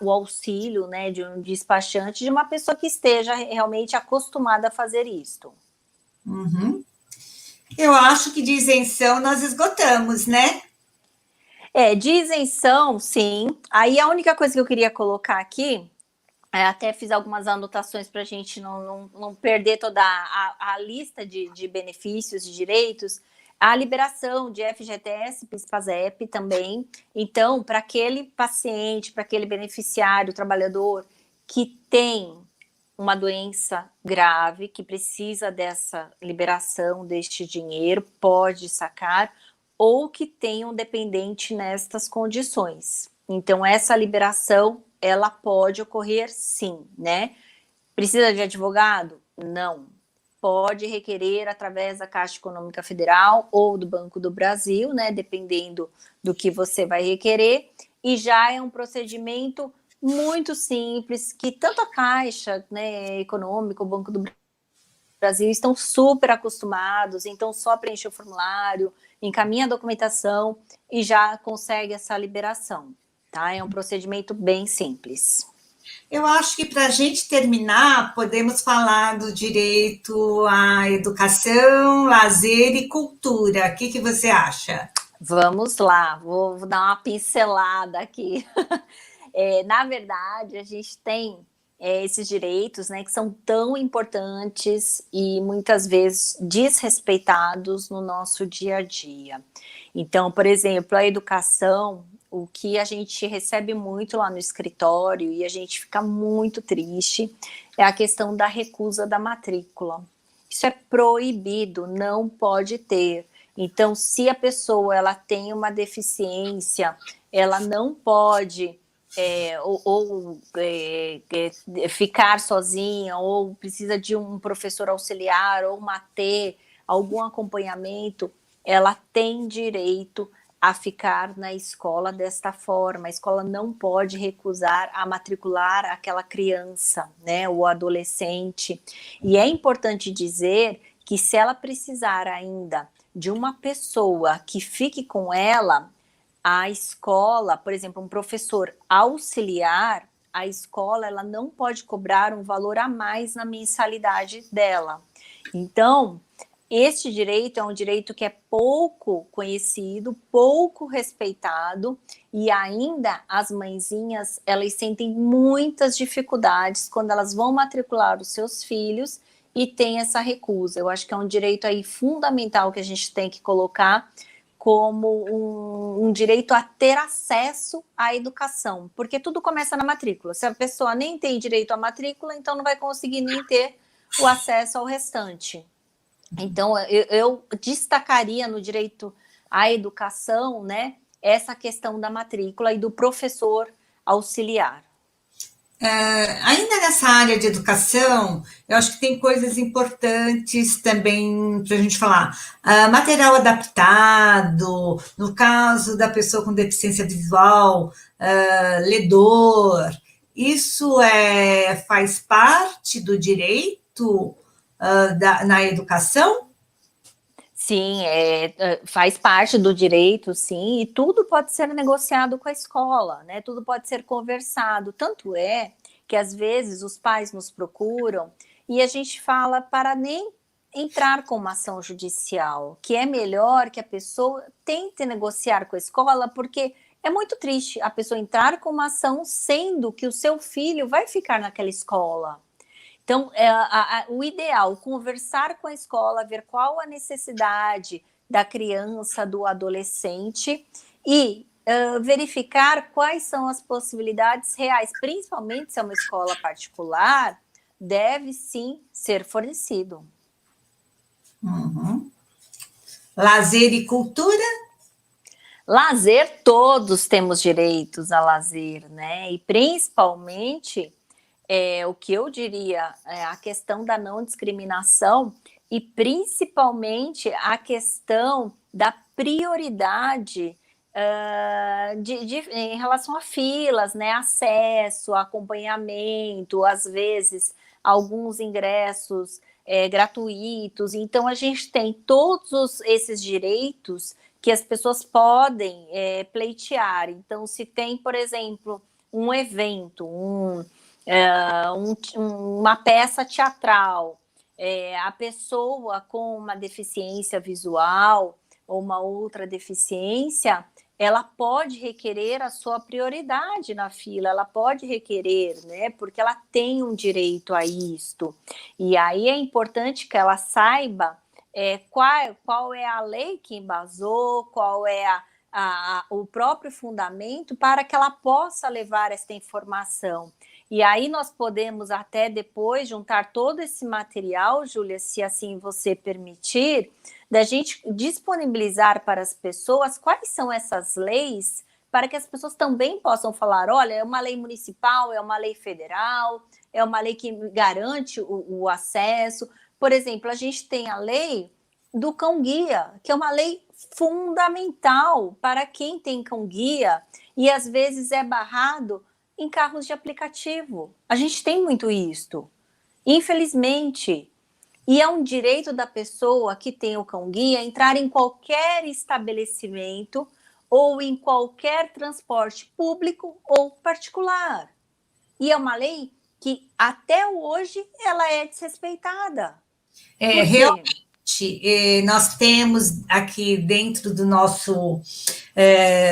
[SPEAKER 2] o auxílio, né, de um despachante, de uma pessoa que esteja realmente acostumada a fazer isto.
[SPEAKER 1] Eu acho que de isenção nós esgotamos, né?
[SPEAKER 2] De isenção, sim. Aí a única coisa que eu queria colocar aqui, até fiz algumas anotações para a gente não perder toda a lista de benefícios e direitos, a liberação de FGTS, PIS/PASEP também. Então, para aquele paciente, para aquele beneficiário, trabalhador que tem uma doença grave, que precisa dessa liberação deste dinheiro, pode sacar, ou que tem um dependente nestas condições. Então, essa liberação, ela pode ocorrer sim, né? Precisa de advogado? Não. Pode requerer através da Caixa Econômica Federal ou do Banco do Brasil, né, dependendo do que você vai requerer, e já é um procedimento muito simples, que tanto a Caixa, né, Econômica, o Banco do Brasil estão super acostumados, então só preenche o formulário, encaminha a documentação e já consegue essa liberação, tá? É um procedimento bem simples.
[SPEAKER 1] Eu acho que para a gente terminar, podemos falar do direito à educação, lazer e cultura. O que você acha?
[SPEAKER 2] Vamos lá, vou dar uma pincelada aqui. Na verdade, a gente tem esses direitos, né, que são tão importantes e muitas vezes desrespeitados no nosso dia a dia. Então, por exemplo, a educação, o que a gente recebe muito lá no escritório e a gente fica muito triste é a questão da recusa da matrícula. Isso é proibido, não pode ter. Então, se a pessoa ela tem uma deficiência, ela não pode ficar sozinha, ou precisa de um professor auxiliar, ou ter algum acompanhamento, ela tem direito a ficar na escola desta forma. A escola não pode recusar a matricular aquela criança, né, o adolescente. E é importante dizer que se ela precisar ainda de uma pessoa que fique com ela, a escola, por exemplo, um professor auxiliar, a escola ela não pode cobrar um valor a mais na mensalidade dela. Então, este direito é um direito que é pouco conhecido, pouco respeitado, e ainda as mãezinhas, elas sentem muitas dificuldades quando elas vão matricular os seus filhos e tem essa recusa. Eu acho que é um direito aí fundamental que a gente tem que colocar como um direito a ter acesso à educação, porque tudo começa na matrícula. Se a pessoa nem tem direito à matrícula, então não vai conseguir nem ter o acesso ao restante. Então, eu destacaria no direito à educação, né, essa questão da matrícula e do professor auxiliar.
[SPEAKER 1] Ainda nessa área de educação, eu acho que tem coisas importantes também para a gente falar. Material adaptado, no caso da pessoa com deficiência visual, ledor, isso faz parte do direito na educação?
[SPEAKER 2] Sim, faz parte do direito, sim, e tudo pode ser negociado com a escola, né? Tudo pode ser conversado. Tanto é que, às vezes, os pais nos procuram e a gente fala para nem entrar com uma ação judicial, que é melhor que a pessoa tente negociar com a escola, porque é muito triste a pessoa entrar com uma ação sendo que o seu filho vai ficar naquela escola. Então, o ideal, conversar com a escola, ver qual a necessidade da criança, do adolescente e verificar quais são as possibilidades reais, principalmente se é uma escola particular, deve sim ser fornecido.
[SPEAKER 1] Uhum. Lazer e cultura?
[SPEAKER 2] Lazer, todos temos direitos a lazer, né? E principalmente o que eu diria é a questão da não discriminação e principalmente a questão da prioridade em relação a filas, né? Acesso, acompanhamento, às vezes alguns ingressos gratuitos. Então a gente tem todos esses direitos que as pessoas podem pleitear. Então, se tem, por exemplo, um evento, uma peça teatral, a pessoa com uma deficiência visual ou uma outra deficiência, ela pode requerer a sua prioridade na fila, ela pode requerer, né, porque ela tem um direito a isto. E aí é importante que ela saiba qual é a lei que embasou, qual é o próprio fundamento para que ela possa levar essa informação. E aí nós podemos até depois juntar todo esse material, Júlia, se assim você permitir, da gente disponibilizar para as pessoas quais são essas leis, para que as pessoas também possam falar, olha, é uma lei municipal, é uma lei federal, é uma lei que garante o acesso. Por exemplo, a gente tem a lei do cão-guia, que é uma lei fundamental para quem tem cão-guia e às vezes é barrado em carros de aplicativo. A gente tem muito isto, infelizmente. E é um direito da pessoa que tem o cão-guia entrar em qualquer estabelecimento ou em qualquer transporte público ou particular. E é uma lei que até hoje ela é desrespeitada.
[SPEAKER 1] Realmente, nós temos aqui dentro do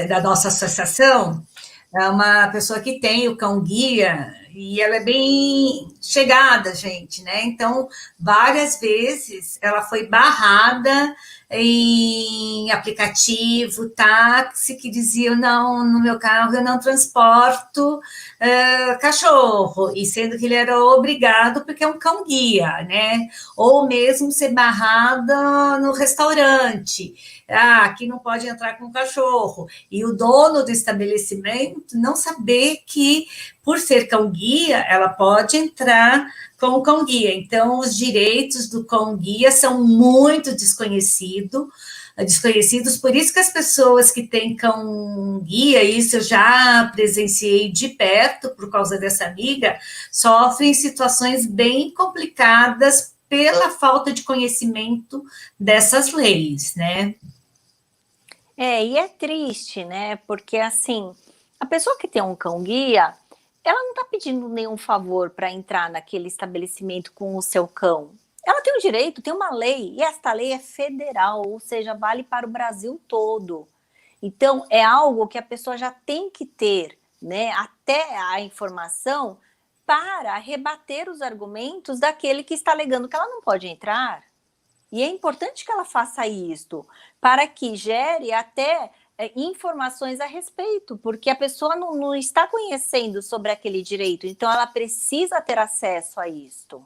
[SPEAKER 1] da nossa associação uma pessoa que tem o cão guia e ela é bem chegada, gente, né? Então, várias vezes ela foi barrada em aplicativo, táxi, que diziam, não, no meu carro eu não transporto cachorro, e sendo que ele era obrigado porque é um cão guia, né? Ou mesmo ser barrada no restaurante. Aqui não pode entrar com cachorro. E o dono do estabelecimento não saber que, por ser cão-guia, ela pode entrar com o cão-guia. Então, os direitos do cão-guia são muito desconhecidos, por isso que as pessoas que têm cão-guia, isso eu já presenciei de perto, por causa dessa amiga, sofrem situações bem complicadas pela falta de conhecimento dessas leis, né?
[SPEAKER 2] E é triste, né? Porque, assim, a pessoa que tem um cão-guia, ela não está pedindo nenhum favor para entrar naquele estabelecimento com o seu cão. Ela tem um direito, tem uma lei, e esta lei é federal, ou seja, vale para o Brasil todo. Então, é algo que a pessoa já tem que ter, né? Até a informação para rebater os argumentos daquele que está alegando que ela não pode entrar. E é importante que ela faça isto, para que gere até informações a respeito, porque a pessoa não está conhecendo sobre aquele direito, então ela precisa ter acesso a isto.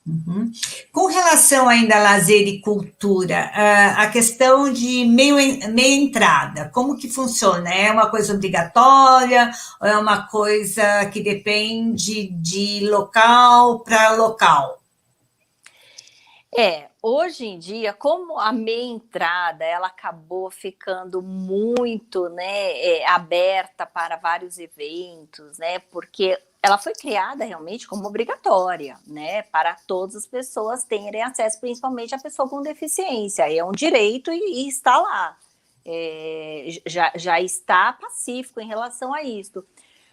[SPEAKER 1] Uhum. Com relação ainda a lazer e cultura, a questão de meia entrada, como que funciona? É uma coisa obrigatória ou é uma coisa que depende de local para local?
[SPEAKER 2] Hoje em dia, como a meia entrada, ela acabou ficando muito, né, aberta para vários eventos, né, porque ela foi criada realmente como obrigatória, né, para todas as pessoas terem acesso, principalmente a pessoa com deficiência, é um direito e está lá, já está pacífico em relação a isso.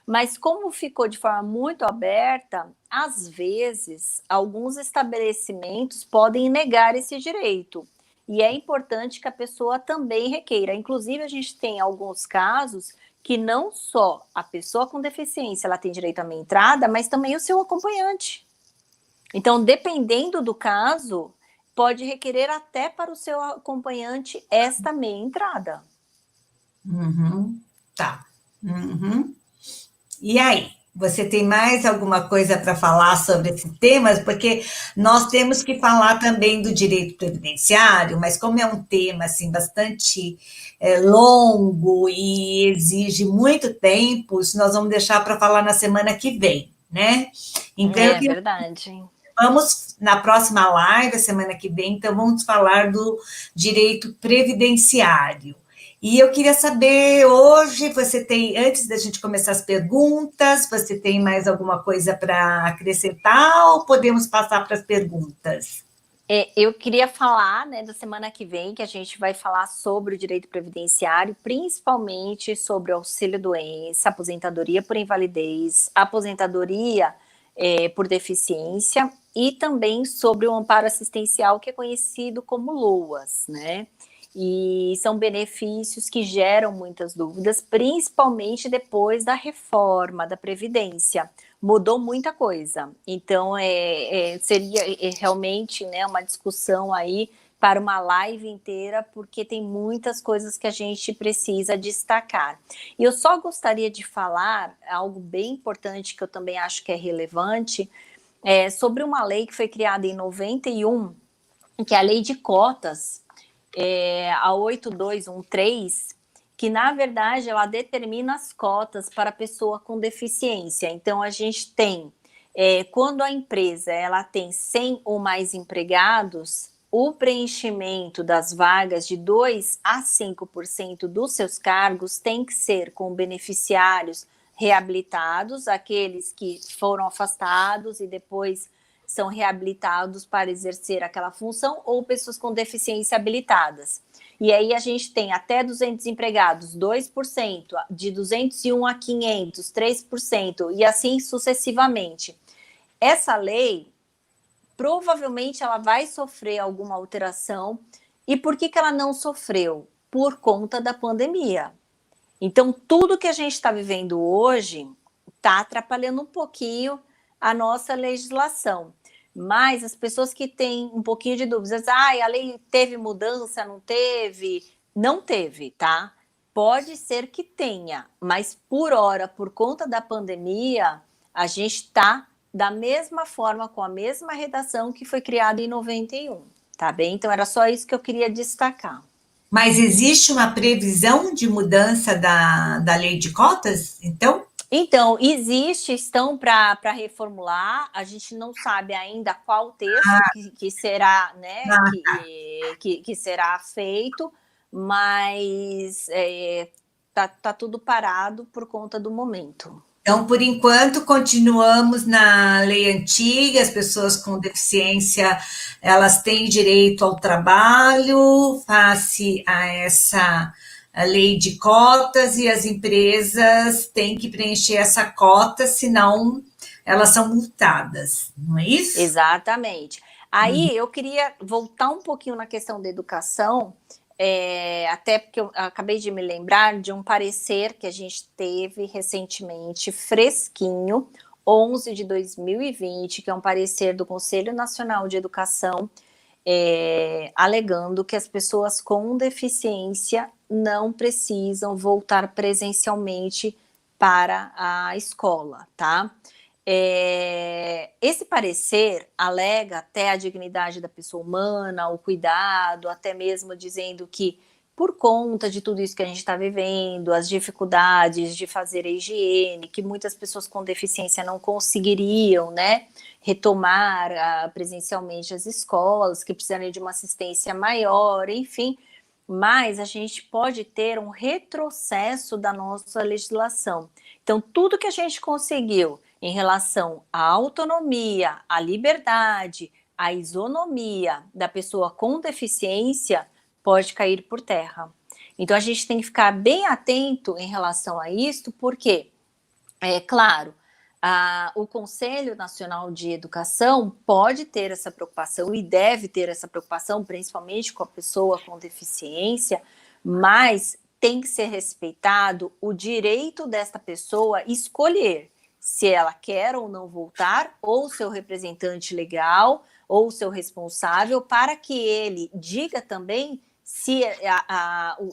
[SPEAKER 2] Mas como ficou de forma muito aberta, às vezes, alguns estabelecimentos podem negar esse direito. E é importante que a pessoa também requeira. Inclusive, a gente tem alguns casos que não só a pessoa com deficiência ela tem direito à meia entrada, mas também o seu acompanhante. Então, dependendo do caso, pode requerer até para o seu acompanhante esta meia entrada.
[SPEAKER 1] Uhum, tá. Uhum. E aí, você tem mais alguma coisa para falar sobre esses temas? Porque nós temos que falar também do direito previdenciário, mas como é um tema assim bastante longo e exige muito tempo, isso nós vamos deixar para falar na semana que vem, né? Então, eu
[SPEAKER 2] É
[SPEAKER 1] queria,
[SPEAKER 2] verdade.
[SPEAKER 1] vamos na próxima live, a semana que vem, então vamos falar do direito previdenciário. E eu queria saber, hoje você tem, antes da gente começar as perguntas, você tem mais alguma coisa para acrescentar ou podemos passar para as perguntas?
[SPEAKER 2] Eu queria falar, né, da semana que vem, que a gente vai falar sobre o direito previdenciário, principalmente sobre auxílio-doença, aposentadoria por invalidez, aposentadoria por deficiência e também sobre o amparo assistencial, que é conhecido como LOAS, né? E são benefícios que geram muitas dúvidas, principalmente depois da reforma da Previdência. Mudou muita coisa. Então, seria realmente, né, uma discussão aí para uma live inteira, porque tem muitas coisas que a gente precisa destacar. E eu só gostaria de falar algo bem importante, que eu também acho que é relevante, sobre uma lei que foi criada em 91, que é a Lei de Cotas, a 8213, que na verdade ela determina as cotas para a pessoa com deficiência. Então a gente tem, quando a empresa ela tem 100 ou mais empregados, o preenchimento das vagas de 2 a 5% dos seus cargos tem que ser com beneficiários reabilitados, aqueles que foram afastados e depois são reabilitados para exercer aquela função, ou pessoas com deficiência habilitadas. E aí a gente tem até 200 empregados, 2%, de 201 a 500, 3%, e assim sucessivamente. Essa lei, provavelmente ela vai sofrer alguma alteração. E por que ela não sofreu? Por conta da pandemia. Então, tudo que a gente está vivendo hoje está atrapalhando um pouquinho a nossa legislação. Mas as pessoas que têm um pouquinho de dúvidas, a lei teve mudança, não teve? Não teve, tá? Pode ser que tenha, mas por hora, por conta da pandemia, a gente está da mesma forma, com a mesma redação que foi criada em 91, tá bem? Então era só isso que eu queria destacar.
[SPEAKER 1] Mas existe uma previsão de mudança da lei de cotas, então?
[SPEAKER 2] Então, estão para reformular, a gente não sabe ainda qual texto que será, né, que será feito, mas tá tudo parado por conta do momento.
[SPEAKER 1] Então, por enquanto, continuamos na lei antiga, as pessoas com deficiência, elas têm direito ao trabalho, face a essa lei de cotas, e as empresas têm que preencher essa cota, senão elas são multadas, não é isso?
[SPEAKER 2] Exatamente. Aí eu queria voltar um pouquinho na questão da educação, até porque eu acabei de me lembrar de um parecer que a gente teve recentemente, fresquinho, 11 de 2020, que é um parecer do Conselho Nacional de Educação, alegando que as pessoas com deficiência não precisam voltar presencialmente para a escola, tá? Esse parecer alega até a dignidade da pessoa humana, o cuidado, até mesmo dizendo que por conta de tudo isso que a gente está vivendo, as dificuldades de fazer a higiene, que muitas pessoas com deficiência não conseguiriam, né, retomar presencialmente as escolas, que precisariam de uma assistência maior, enfim, mas a gente pode ter um retrocesso da nossa legislação. Então, tudo que a gente conseguiu em relação à autonomia, à liberdade, à isonomia da pessoa com deficiência pode cair por terra. Então, a gente tem que ficar bem atento em relação a isto, porque, claro, o Conselho Nacional de Educação pode ter essa preocupação e deve ter essa preocupação, principalmente com a pessoa com deficiência, mas tem que ser respeitado o direito desta pessoa escolher se ela quer ou não voltar, ou seu representante legal, ou seu responsável, para que ele diga também se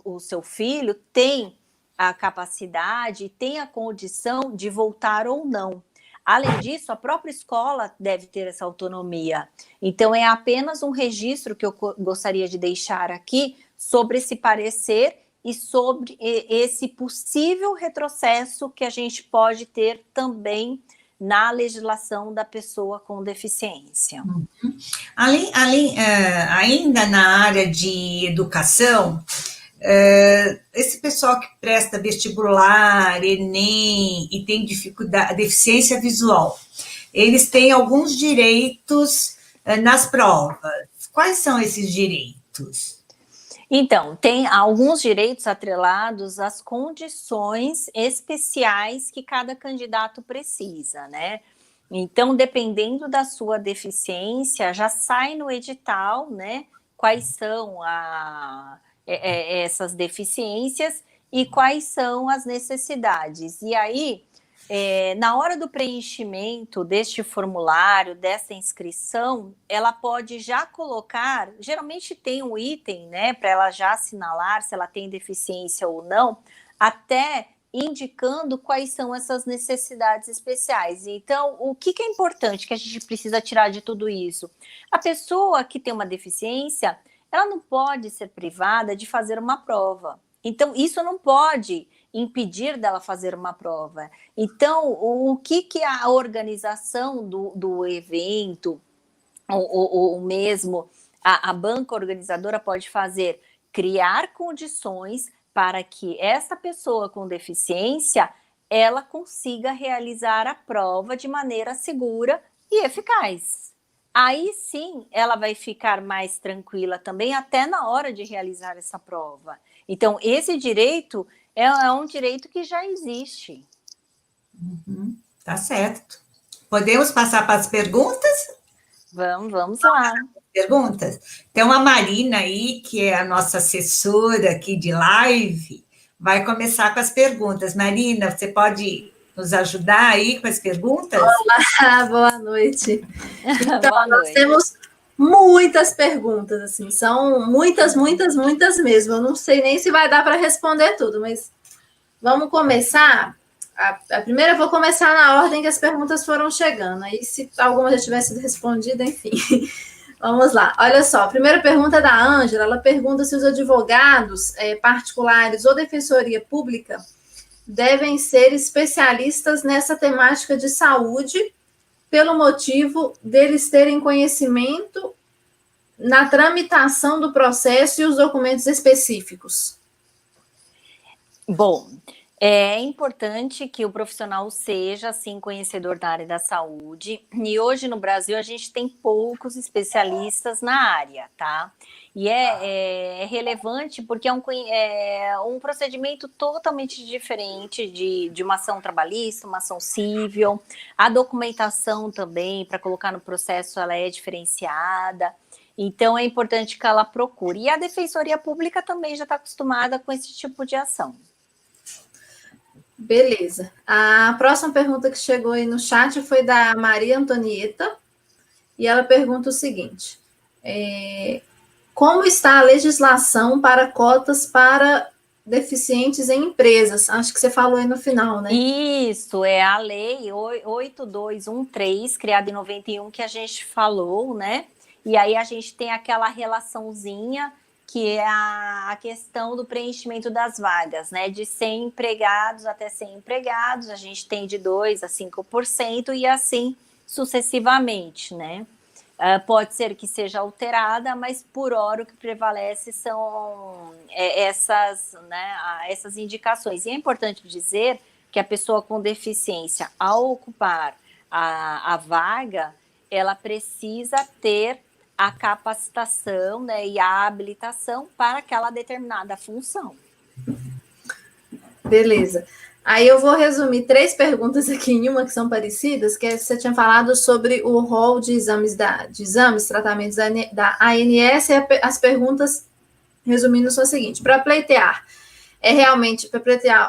[SPEAKER 2] o seu filho tem a capacidade, tem a condição de voltar ou não. Além disso, a própria escola deve ter essa autonomia. Então, é apenas um registro que eu gostaria de deixar aqui sobre esse parecer e sobre esse possível retrocesso que a gente pode ter também na legislação da pessoa com deficiência.
[SPEAKER 1] Ainda na área de educação, esse pessoal que presta vestibular, Enem e tem dificuldade, deficiência visual, eles têm alguns direitos nas provas. Quais são esses direitos?
[SPEAKER 2] Então, tem alguns direitos atrelados às condições especiais que cada candidato precisa, né? Então, dependendo da sua deficiência, já sai no edital, né? Quais são essas deficiências e quais são as necessidades. E aí, na hora do preenchimento deste formulário, dessa inscrição, ela pode já colocar, geralmente tem um item, né, para ela já assinalar se ela tem deficiência ou não, até indicando quais são essas necessidades especiais. Então, o que é importante que a gente precisa tirar de tudo isso? A pessoa que tem uma deficiência, ela não pode ser privada de fazer uma prova. Então, isso não pode impedir dela fazer uma prova. Então, o que a organização do evento, ou mesmo a banca organizadora pode fazer? Criar condições para que essa pessoa com deficiência, ela consiga realizar a prova de maneira segura e eficaz. Aí sim, ela vai ficar mais tranquila também, até na hora de realizar essa prova. Então, esse direito é um direito que já existe.
[SPEAKER 1] Tá certo. Podemos passar para as perguntas?
[SPEAKER 2] Vamos lá.
[SPEAKER 1] Perguntas? Então, a Marina aí, que é a nossa assessora aqui de live, vai começar com as perguntas. Marina, você pode nos ajudar aí com as perguntas?
[SPEAKER 3] Olá, boa noite. Então,
[SPEAKER 2] boa noite.
[SPEAKER 3] Nós temos muitas perguntas, assim, são muitas mesmo. Eu não sei nem se vai dar para responder tudo, mas vamos começar. A primeira eu vou começar na ordem que as perguntas foram chegando. Aí, se alguma já tivesse sido respondida, enfim. Vamos lá. Olha só, a primeira pergunta é da Ângela. Ela pergunta se os advogados particulares ou defensoria pública devem ser especialistas nessa temática de saúde, pelo motivo deles terem conhecimento na tramitação do processo e os documentos específicos.
[SPEAKER 2] Bom, é importante que o profissional seja, assim, conhecedor da área da saúde. E hoje no Brasil a gente tem poucos especialistas na área, tá? E é relevante porque é um procedimento totalmente diferente de uma ação trabalhista, uma ação civil. A documentação também, para colocar no processo, ela é diferenciada. Então, é importante que ela procure. E a Defensoria Pública também já está acostumada com esse tipo de ação.
[SPEAKER 3] Beleza. A próxima pergunta que chegou aí no chat foi da Maria Antonieta, e ela pergunta o seguinte: Como está a legislação para cotas para deficientes em empresas? Acho que você falou aí no final, né?
[SPEAKER 2] Isso, é a lei 8213, criada em 91, que a gente falou, né? E aí a gente tem aquela relaçãozinha que é a questão do preenchimento das vagas, né? De 100 empregados até 100 empregados, a gente tem de 2% a 5% e assim sucessivamente, né? Pode ser que seja alterada, mas por hora o que prevalece são essas indicações. E é importante dizer que a pessoa com deficiência, ao ocupar a vaga, ela precisa ter a capacitação, né, e a habilitação para aquela determinada função.
[SPEAKER 3] Beleza. Aí eu vou resumir 3 perguntas aqui em uma que são parecidas, que você tinha falado sobre o rol de exames, tratamentos da ANS, e as perguntas, resumindo, são as seguintes. Para pleitear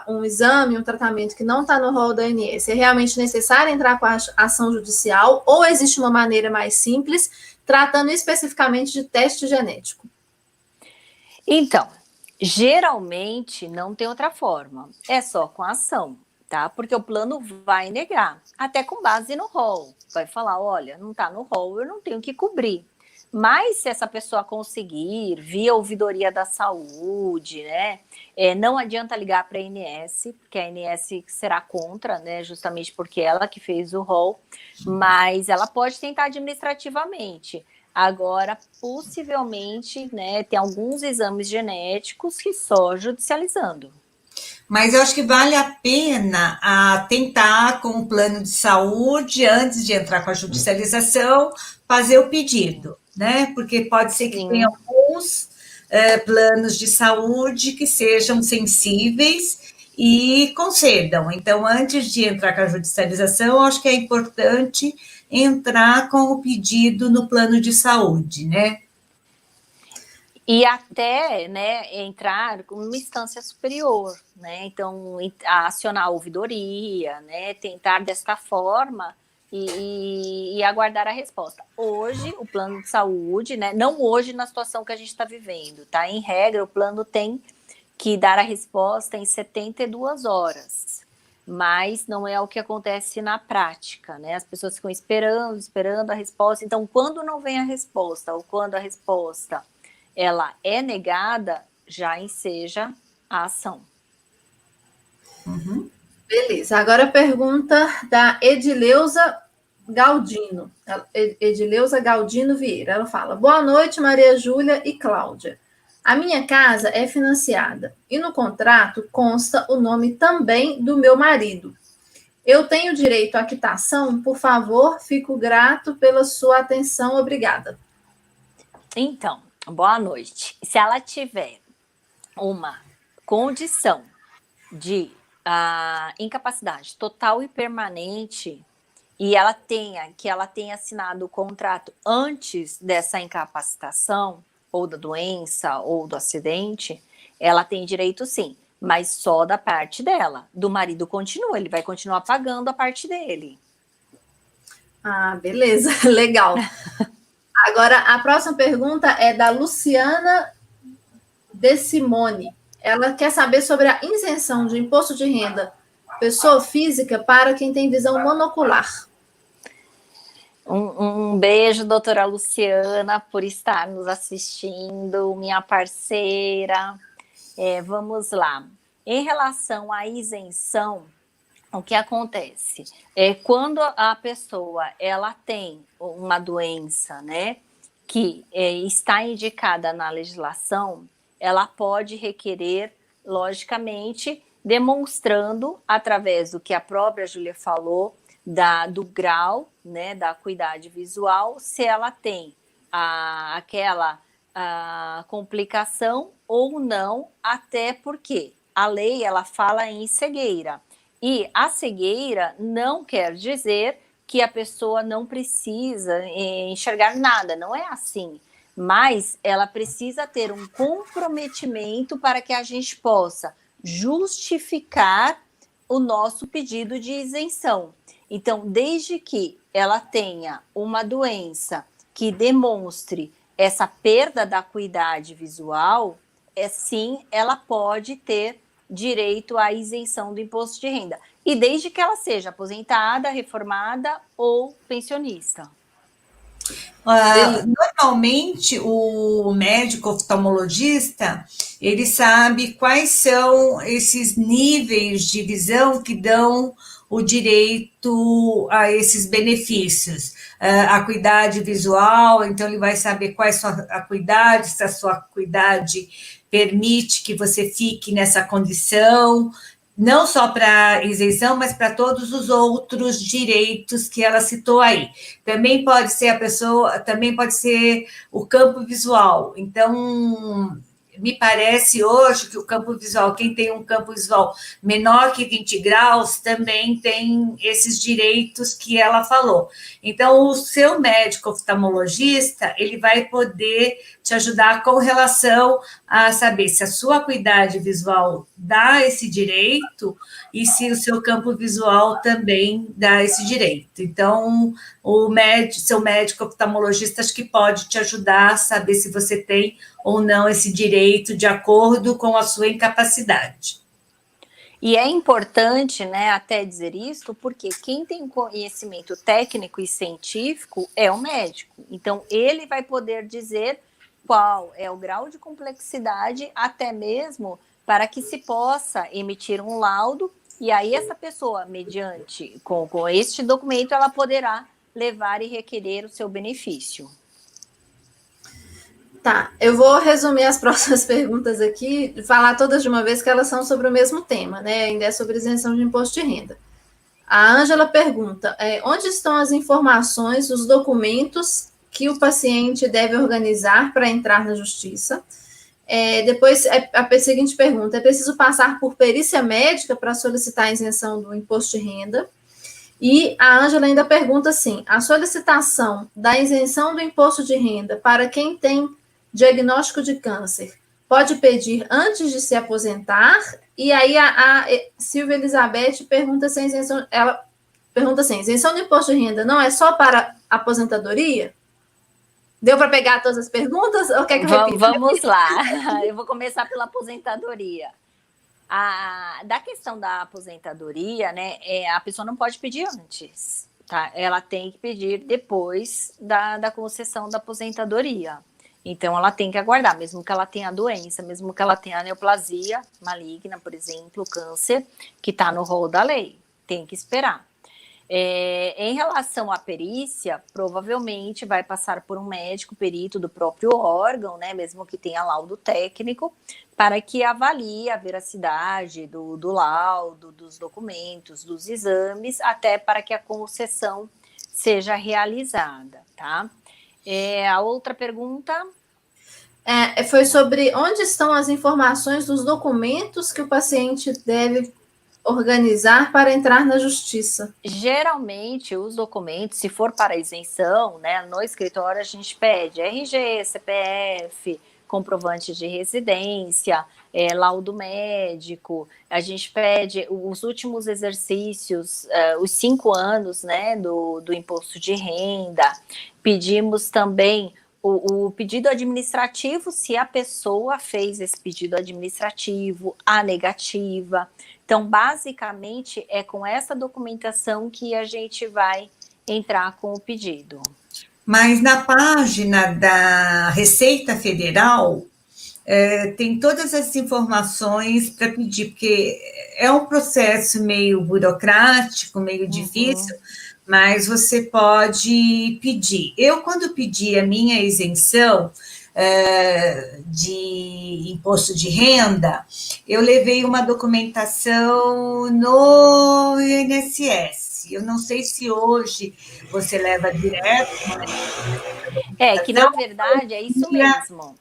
[SPEAKER 3] um exame, um tratamento que não está no rol da ANS, é realmente necessário entrar com a ação judicial ou existe uma maneira mais simples, tratando especificamente de teste genético?
[SPEAKER 2] Então, geralmente não tem outra forma, é só com a ação, tá? Porque o plano vai negar, até com base no rol. Vai falar, olha, não está no rol, eu não tenho que cobrir. Mas se essa pessoa conseguir, via ouvidoria da saúde, né? Não adianta ligar para a ANS, porque a ANS será contra, né? Justamente porque ela que fez o rol, mas ela pode tentar administrativamente. Agora, possivelmente, né, tem alguns exames genéticos que só judicializando.
[SPEAKER 1] Mas eu acho que vale a pena tentar com o plano de saúde, antes de entrar com a judicialização, fazer o pedido, né? Porque pode ser que tenha alguns planos de saúde que sejam sensíveis e concedam. Então, antes de entrar com a judicialização, eu acho que é importante entrar com o pedido no plano de saúde, né?
[SPEAKER 2] E até, né, entrar com uma instância superior, né? Então, acionar a ouvidoria, né? Tentar desta forma e aguardar a resposta. Hoje, o plano de saúde, né? Não hoje na situação que a gente está vivendo, tá? Em regra, o plano tem que dar a resposta em 72 horas. Mas não é o que acontece na prática, né? As pessoas ficam esperando a resposta. Então, quando não vem a resposta, ou quando a resposta ela é negada, já enseja a ação.
[SPEAKER 3] Uhum. Beleza. Agora a pergunta da Edileuza Galdino. Edileuza Galdino Vieira. Ela fala: boa noite, Maria Júlia e Cláudia. A minha casa é financiada e no contrato consta o nome também do meu marido. Eu tenho direito à quitação? Por favor, fico grato pela sua atenção. Obrigada.
[SPEAKER 2] Então, boa noite. Se ela tiver uma condição de incapacidade total e permanente e ela tenha assinado o contrato antes dessa incapacitação, ou da doença, ou do acidente, ela tem direito sim, mas só da parte dela. Do marido continua, ele vai continuar pagando a parte dele.
[SPEAKER 3] Ah, beleza, legal. Agora, a próxima pergunta é da Luciana De Simone. Ela quer saber sobre a isenção de imposto de renda pessoa física para quem tem visão monocular.
[SPEAKER 2] Um beijo, doutora Luciana, por estar nos assistindo, minha parceira. Vamos lá. Em relação à isenção, o que acontece? Quando a pessoa ela tem uma doença, né, que está indicada na legislação, ela pode requerer, logicamente, demonstrando, através do que a própria Júlia falou, do grau, né, da acuidade visual, se ela tem aquela complicação ou não, até porque a lei ela fala em cegueira. E a cegueira não quer dizer que a pessoa não precisa enxergar nada, não é assim. Mas ela precisa ter um comprometimento para que a gente possa justificar o nosso pedido de isenção. Então, desde que ela tenha uma doença que demonstre essa perda da acuidade visual, sim, ela pode ter direito à isenção do imposto de renda. E desde que ela seja aposentada, reformada ou pensionista.
[SPEAKER 1] Normalmente, o médico oftalmologista, ele sabe quais são esses níveis de visão que dão o direito a esses benefícios. A acuidade visual, então ele vai saber qual é a sua acuidade, se a sua acuidade permite que você fique nessa condição, não só para isenção, mas para todos os outros direitos que ela citou aí. Também pode ser também pode ser o campo visual. Então, me parece hoje que o campo visual, quem tem um campo visual menor que 20 graus, também tem esses direitos que ela falou. Então, o seu médico oftalmologista, ele vai poder te ajudar com relação a saber se a sua acuidade visual dá esse direito e se o seu campo visual também dá esse direito. Então, seu médico oftalmologista acho que pode te ajudar a saber se você tem ou não esse direito de acordo com a sua incapacidade.
[SPEAKER 2] E é importante, né, até dizer isso, porque quem tem conhecimento técnico e científico é o médico. Então, ele vai poder dizer qual é o grau de complexidade, até mesmo para que se possa emitir um laudo, e aí essa pessoa, mediante, com este documento, ela poderá levar e requerer o seu benefício.
[SPEAKER 3] Tá, eu vou resumir as próximas perguntas aqui, falar todas de uma vez que elas são sobre o mesmo tema, né? Ainda é sobre isenção de imposto de renda. A Ângela pergunta, onde estão as informações, os documentos que o paciente deve organizar para entrar na justiça? Depois, a seguinte pergunta, é preciso passar por perícia médica para solicitar a isenção do imposto de renda? E a Ângela ainda pergunta assim, a solicitação da isenção do imposto de renda para quem tem diagnóstico de câncer pode pedir antes de se aposentar? E aí a Silvia Elizabeth pergunta se a isenção, ela pergunta assim, isenção do imposto de renda não é só para aposentadoria? Deu para pegar todas as perguntas? Ou quer que eu repita?
[SPEAKER 2] Vamos lá, eu vou começar pela aposentadoria. Da questão da aposentadoria, né, a pessoa não pode pedir antes, tá? Ela tem que pedir depois da concessão da aposentadoria. Então, ela tem que aguardar, mesmo que ela tenha doença, mesmo que ela tenha neoplasia maligna, por exemplo, câncer, que está no rol da lei, tem que esperar. Em relação à perícia, provavelmente vai passar por um médico perito do próprio órgão, né, mesmo que tenha laudo técnico, para que avalie a veracidade do laudo, dos documentos, dos exames, até para que a concessão seja realizada, tá? A outra pergunta...
[SPEAKER 3] foi sobre onde estão as informações dos documentos que o paciente deve organizar para entrar na justiça.
[SPEAKER 2] Geralmente, os documentos, se for para isenção, né, no escritório a gente pede RG, CPF, comprovante de residência, laudo médico, a gente pede os últimos exercícios, os 5 anos, né, do imposto de renda, pedimos também o pedido administrativo, se a pessoa fez esse pedido administrativo, a negativa. Então, basicamente, é com essa documentação que a gente vai entrar com o pedido.
[SPEAKER 1] Mas na página da Receita Federal, tem todas as informações para pedir, porque é um processo meio burocrático, meio difícil, mas você pode pedir. Eu, quando pedi a minha isenção de imposto de renda, eu levei uma documentação no INSS. Eu não sei se hoje você leva direto.
[SPEAKER 2] Que na verdade é isso mesmo.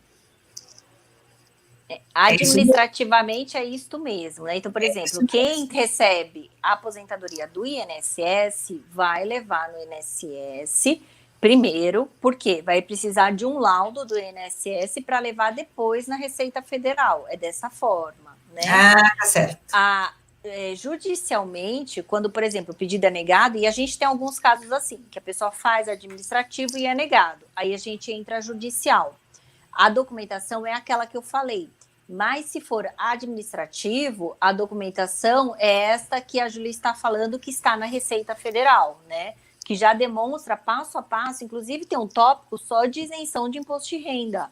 [SPEAKER 2] Administrativamente é isto mesmo, né? Então, por exemplo, quem recebe a aposentadoria do INSS vai levar no INSS primeiro, porque vai precisar de um laudo do INSS para levar depois na Receita Federal. É dessa forma, né?
[SPEAKER 1] Tá certo.
[SPEAKER 2] judicialmente, quando, por exemplo, o pedido é negado, e a gente tem alguns casos assim, que a pessoa faz administrativo e é negado, aí a gente entra judicial. A documentação é aquela que eu falei, mas se for administrativo, a documentação é esta que a Júlia está falando, que está na Receita Federal, né? Que já demonstra passo a passo, inclusive tem um tópico só de isenção de imposto de renda.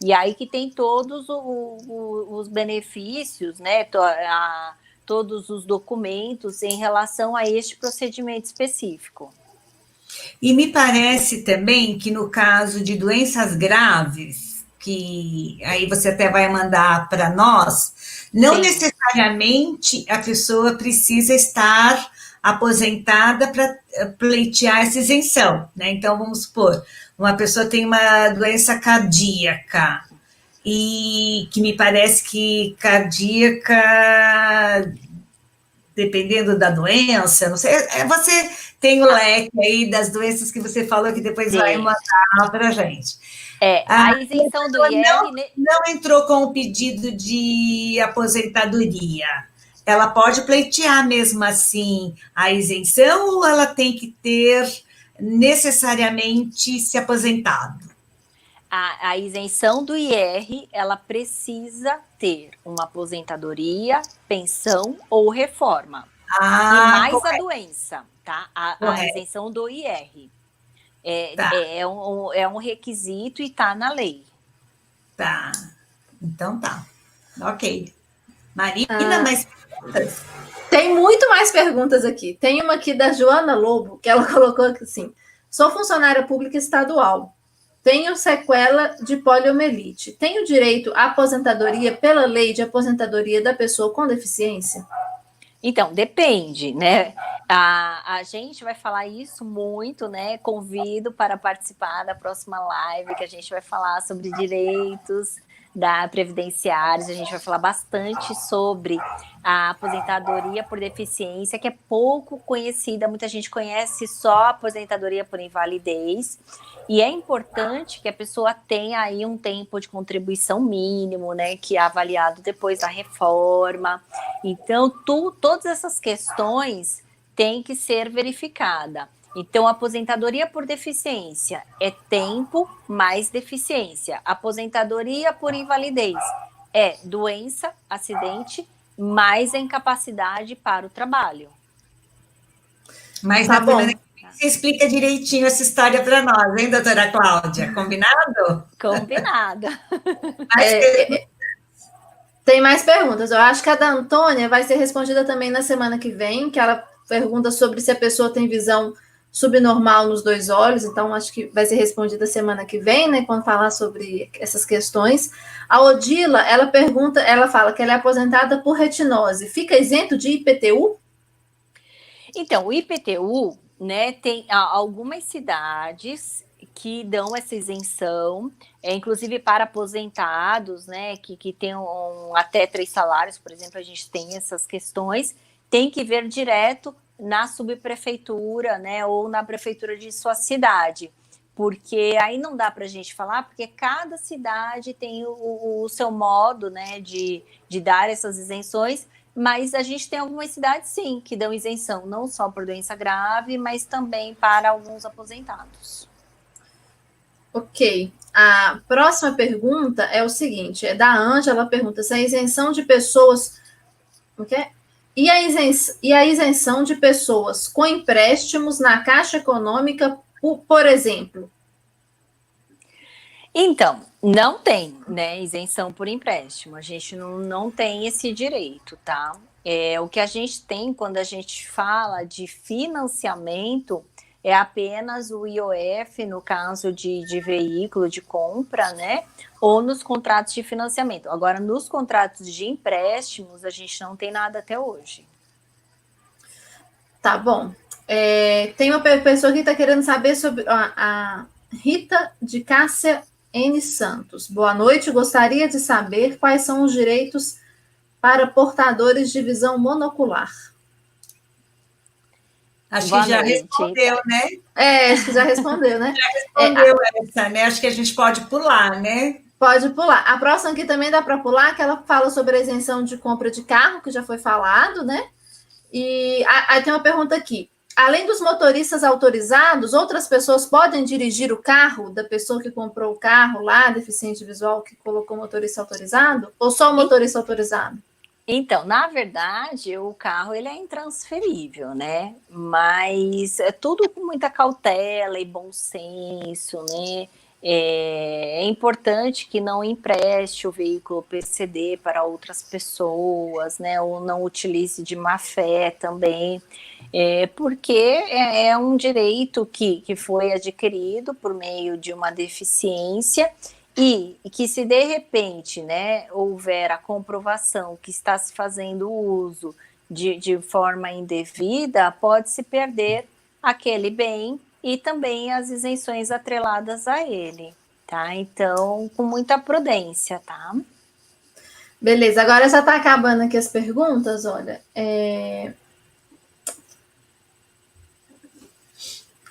[SPEAKER 2] E aí que tem todos os benefícios, né? Todos os documentos em relação a este procedimento específico.
[SPEAKER 1] E me parece também que no caso de doenças graves, que aí você até vai mandar para nós, não necessariamente a pessoa precisa estar aposentada para pleitear essa isenção, né? Então, vamos supor, uma pessoa tem uma doença cardíaca, e que me parece que cardíaca, dependendo da doença, não sei, você tem o leque aí das doenças que você falou que depois vai mandar para a gente.
[SPEAKER 2] A isenção do IR...
[SPEAKER 1] Não entrou com o pedido de aposentadoria. Ela pode pleitear mesmo assim a isenção ou ela tem que ter necessariamente se aposentado?
[SPEAKER 2] A isenção do IR, ela precisa ter uma aposentadoria, pensão ou reforma. E mais correto. A doença, tá? A isenção do IR. É um requisito e está na lei.
[SPEAKER 1] Tá. Então tá. Ok. Marina, mais perguntas?
[SPEAKER 3] Tem muito mais perguntas aqui. Tem uma aqui da Joana Lobo, que ela colocou aqui assim: sou funcionária pública estadual. Tenho sequela de poliomielite. Tenho direito à aposentadoria pela lei de aposentadoria da pessoa com deficiência?
[SPEAKER 2] Então, depende, né? A gente vai falar isso muito, né? Convido para participar da próxima live, que a gente vai falar sobre direitos previdenciários, a gente vai falar bastante sobre a aposentadoria por deficiência, que é pouco conhecida, muita gente conhece só a aposentadoria por invalidez, e é importante que a pessoa tenha aí um tempo de contribuição mínimo, né, que é avaliado depois da reforma. Então, todas essas questões têm que ser verificadas. Então, aposentadoria por deficiência é tempo mais deficiência. Aposentadoria por invalidez é doença, acidente, mais a incapacidade para o trabalho.
[SPEAKER 1] Mas tá bom. Você explica direitinho essa história para nós, hein, doutora Cláudia? Combinado?
[SPEAKER 2] Combinado.
[SPEAKER 3] Tem mais perguntas. Eu acho que a da Antônia vai ser respondida também na semana que vem, que ela pergunta sobre se a pessoa tem visão subnormal nos 2 olhos, então acho que vai ser respondida semana que vem, né, quando falar sobre essas questões. A Odila, ela fala que ela é aposentada por retinose, fica isento de IPTU?
[SPEAKER 2] Então, o IPTU, né, tem algumas cidades que dão essa isenção, inclusive para aposentados, né, que tenham até 3 salários, por exemplo, a gente tem essas questões, tem que ver direto na subprefeitura, né, ou na prefeitura de sua cidade, porque aí não dá para a gente falar, porque cada cidade tem o seu modo, né, de dar essas isenções, mas a gente tem algumas cidades, sim, que dão isenção, não só por doença grave, mas também para alguns aposentados.
[SPEAKER 3] Ok. A próxima pergunta é o seguinte, é da Ângela, pergunta se a isenção de pessoas... O quê? E a isenção de pessoas com empréstimos na Caixa Econômica, por exemplo?
[SPEAKER 2] Então, não tem, né, isenção por empréstimo. A gente não tem esse direito, tá? O que a gente tem quando a gente fala de financiamento é apenas o IOF, no caso de veículo de compra, né? Ou nos contratos de financiamento. Agora, nos contratos de empréstimos, a gente não tem nada até hoje.
[SPEAKER 3] Tá bom. Tem uma pessoa que está querendo saber sobre a Rita de Cássia N. Santos. Boa noite, gostaria de saber quais são os direitos para portadores de visão monocular.
[SPEAKER 1] Acho que já respondeu, né?
[SPEAKER 3] Acho que já respondeu, né?
[SPEAKER 1] Já respondeu essa, né? Acho que a gente pode pular, né?
[SPEAKER 3] Pode pular. A próxima aqui também dá para pular, que ela fala sobre a isenção de compra de carro, que já foi falado, né? E aí tem uma pergunta aqui. Além dos motoristas autorizados, outras pessoas podem dirigir o carro da pessoa que comprou o carro lá, deficiente visual, que colocou motorista autorizado? Ou só o motorista autorizado?
[SPEAKER 2] Então, na verdade, o carro ele é intransferível, né? Mas é tudo com muita cautela e bom senso, né? É importante que não empreste o veículo PCD para outras pessoas, né? Ou não utilize de má fé também, porque é um direito que foi adquirido por meio de uma deficiência. E que se de repente, né, houver a comprovação que está se fazendo uso de forma indevida, pode-se perder aquele bem e também as isenções atreladas a ele, tá? Então, com muita prudência, tá?
[SPEAKER 3] Beleza, agora já está acabando aqui as perguntas, olha.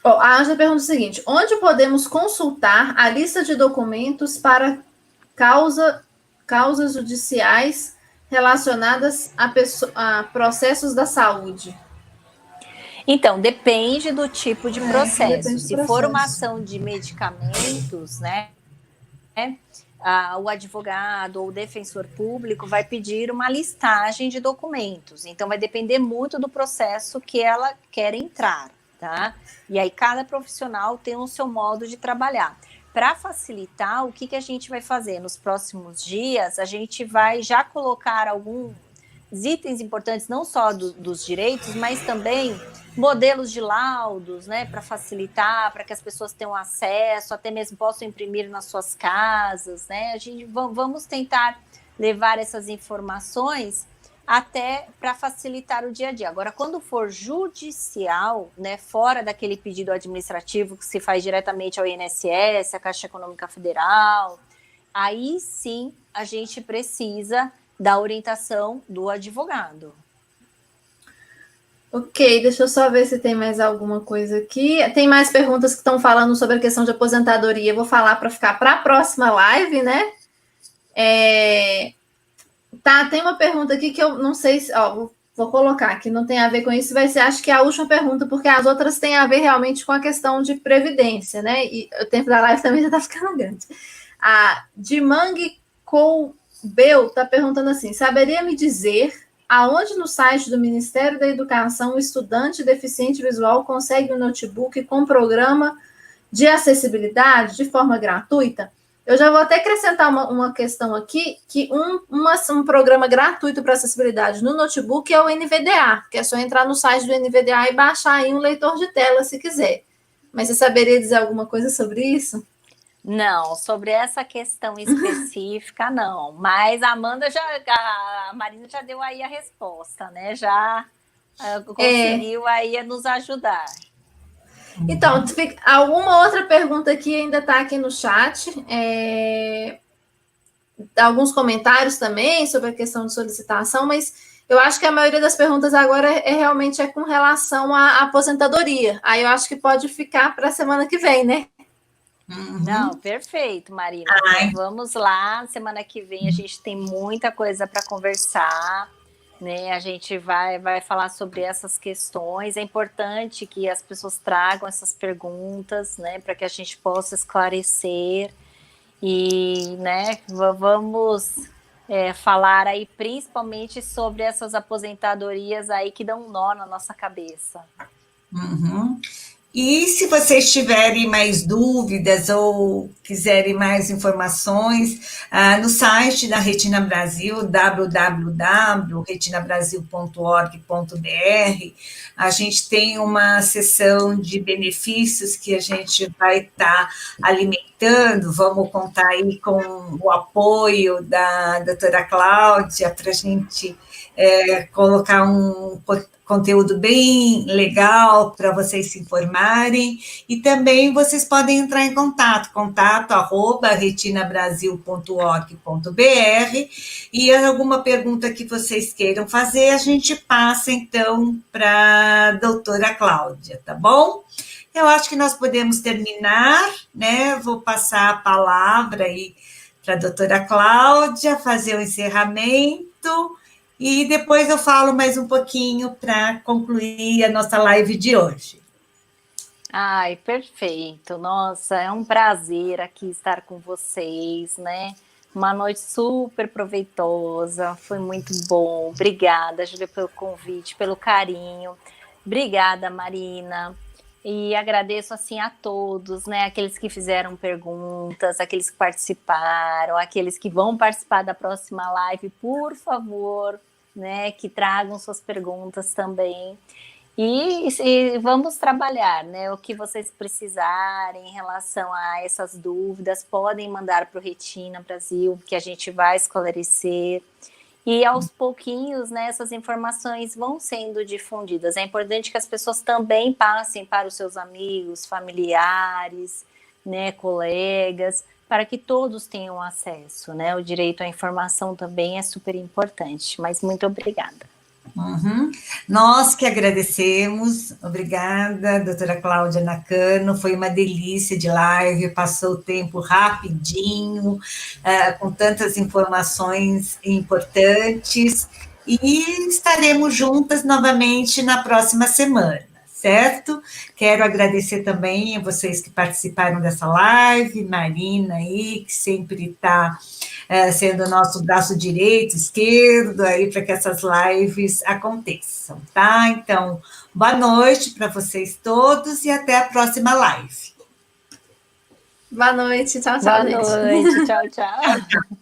[SPEAKER 3] A Ângela pergunta o seguinte: onde podemos consultar a lista de documentos para causas judiciais relacionadas a processos da saúde?
[SPEAKER 2] Então, depende do tipo de processo.
[SPEAKER 3] Depende do
[SPEAKER 2] Se for uma
[SPEAKER 3] processo.
[SPEAKER 2] ação de medicamentos, né, o advogado ou o defensor público vai pedir uma listagem de documentos. Então, vai depender muito do processo que ela quer entrar, tá? E aí, cada profissional tem o seu modo de trabalhar. Para facilitar, o que a gente vai fazer nos próximos dias? A gente vai já colocar alguns itens importantes, não só dos direitos, mas também modelos de laudos, né, para facilitar, para que as pessoas tenham acesso, até mesmo possam imprimir nas suas casas, né? Vamos tentar levar essas informações até para facilitar o dia a dia. Agora, quando for judicial, né, fora daquele pedido administrativo que se faz diretamente ao INSS, à Caixa Econômica Federal, aí sim a gente precisa da orientação do advogado.
[SPEAKER 3] Ok, deixa eu só ver se tem mais alguma coisa aqui. Tem mais perguntas que estão falando sobre a questão de aposentadoria. Eu vou falar para ficar para a próxima live, né? Tá, tem uma pergunta aqui que eu não sei se. Ó, vou colocar, que não tem a ver com isso. Vai ser, acho que é a última pergunta, porque as outras têm a ver realmente com a questão de previdência, né? E o tempo da live também já está ficando grande. A Dimang Koubel está perguntando assim: saberia me dizer aonde no site do Ministério da Educação o estudante deficiente visual consegue um notebook com programa de acessibilidade de forma gratuita? Eu já vou até acrescentar uma questão aqui, que um programa gratuito para acessibilidade no notebook é o NVDA, que é só entrar no site do NVDA e baixar aí um leitor de tela, se quiser. Mas você saberia dizer alguma coisa sobre isso?
[SPEAKER 2] Não, sobre essa questão específica, não. Mas a Marina já deu aí a resposta, né? Já conseguiu aí nos ajudar.
[SPEAKER 3] Então, alguma outra pergunta aqui ainda está aqui no chat. Alguns comentários também sobre a questão de solicitação, mas eu acho que a maioria das perguntas agora realmente com relação à aposentadoria. Aí eu acho que pode ficar para a semana que vem, né?
[SPEAKER 2] Uhum. Não, perfeito, Marina. Então, vamos lá. Semana que vem a gente tem muita coisa para conversar, né? A gente vai falar sobre essas questões. É importante que as pessoas tragam essas perguntas, né, para que a gente possa esclarecer. E, né, vamos falar aí principalmente sobre essas aposentadorias aí que dão um nó na nossa cabeça.
[SPEAKER 1] Uhum. E se vocês tiverem mais dúvidas ou quiserem mais informações, no site da Retina Brasil, www.retinabrasil.org.br, a gente tem uma seção de benefícios que a gente vai estar alimentando. Vamos contar aí com o apoio da doutora Cláudia para a gente colocar um conteúdo bem legal para vocês se informarem, e também vocês podem entrar em contato@retinabrasil.org.br, e alguma pergunta que vocês queiram fazer, a gente passa então para a doutora Cláudia, tá bom? Eu acho que nós podemos terminar, né? Vou passar a palavra aí para a doutora Cláudia fazer o encerramento e depois eu falo mais um pouquinho para concluir a nossa live de hoje.
[SPEAKER 2] Ai, perfeito. Nossa, é um prazer aqui estar com vocês, né? Uma noite super proveitosa, foi muito bom. Obrigada, Júlia, pelo convite, pelo carinho. Obrigada, Marina. E agradeço, assim, a todos, né? Aqueles que fizeram perguntas, aqueles que participaram, aqueles que vão participar da próxima live, por favor, né? Que tragam suas perguntas também. E vamos trabalhar, né? O que vocês precisarem em relação a essas dúvidas, podem mandar para o Retina Brasil, que a gente vai esclarecer. E aos pouquinhos, né, essas informações vão sendo difundidas. É importante que as pessoas também passem para os seus amigos, familiares, né, colegas, para que todos tenham acesso, né? O direito à informação também é super importante. Mas muito obrigada.
[SPEAKER 1] Uhum. Nós que agradecemos, obrigada, doutora Cláudia Nakano, foi uma delícia de live, passou o tempo rapidinho, com tantas informações importantes, e estaremos juntas novamente na próxima semana, certo? Quero agradecer também a vocês que participaram dessa live, Marina aí, que sempre está sendo o nosso braço direito, esquerdo, aí para que essas lives aconteçam, tá? Então, boa noite para vocês todos e até a próxima live.
[SPEAKER 3] Boa noite, tchau,
[SPEAKER 2] Boa
[SPEAKER 3] gente.
[SPEAKER 2] noite, tchau, tchau.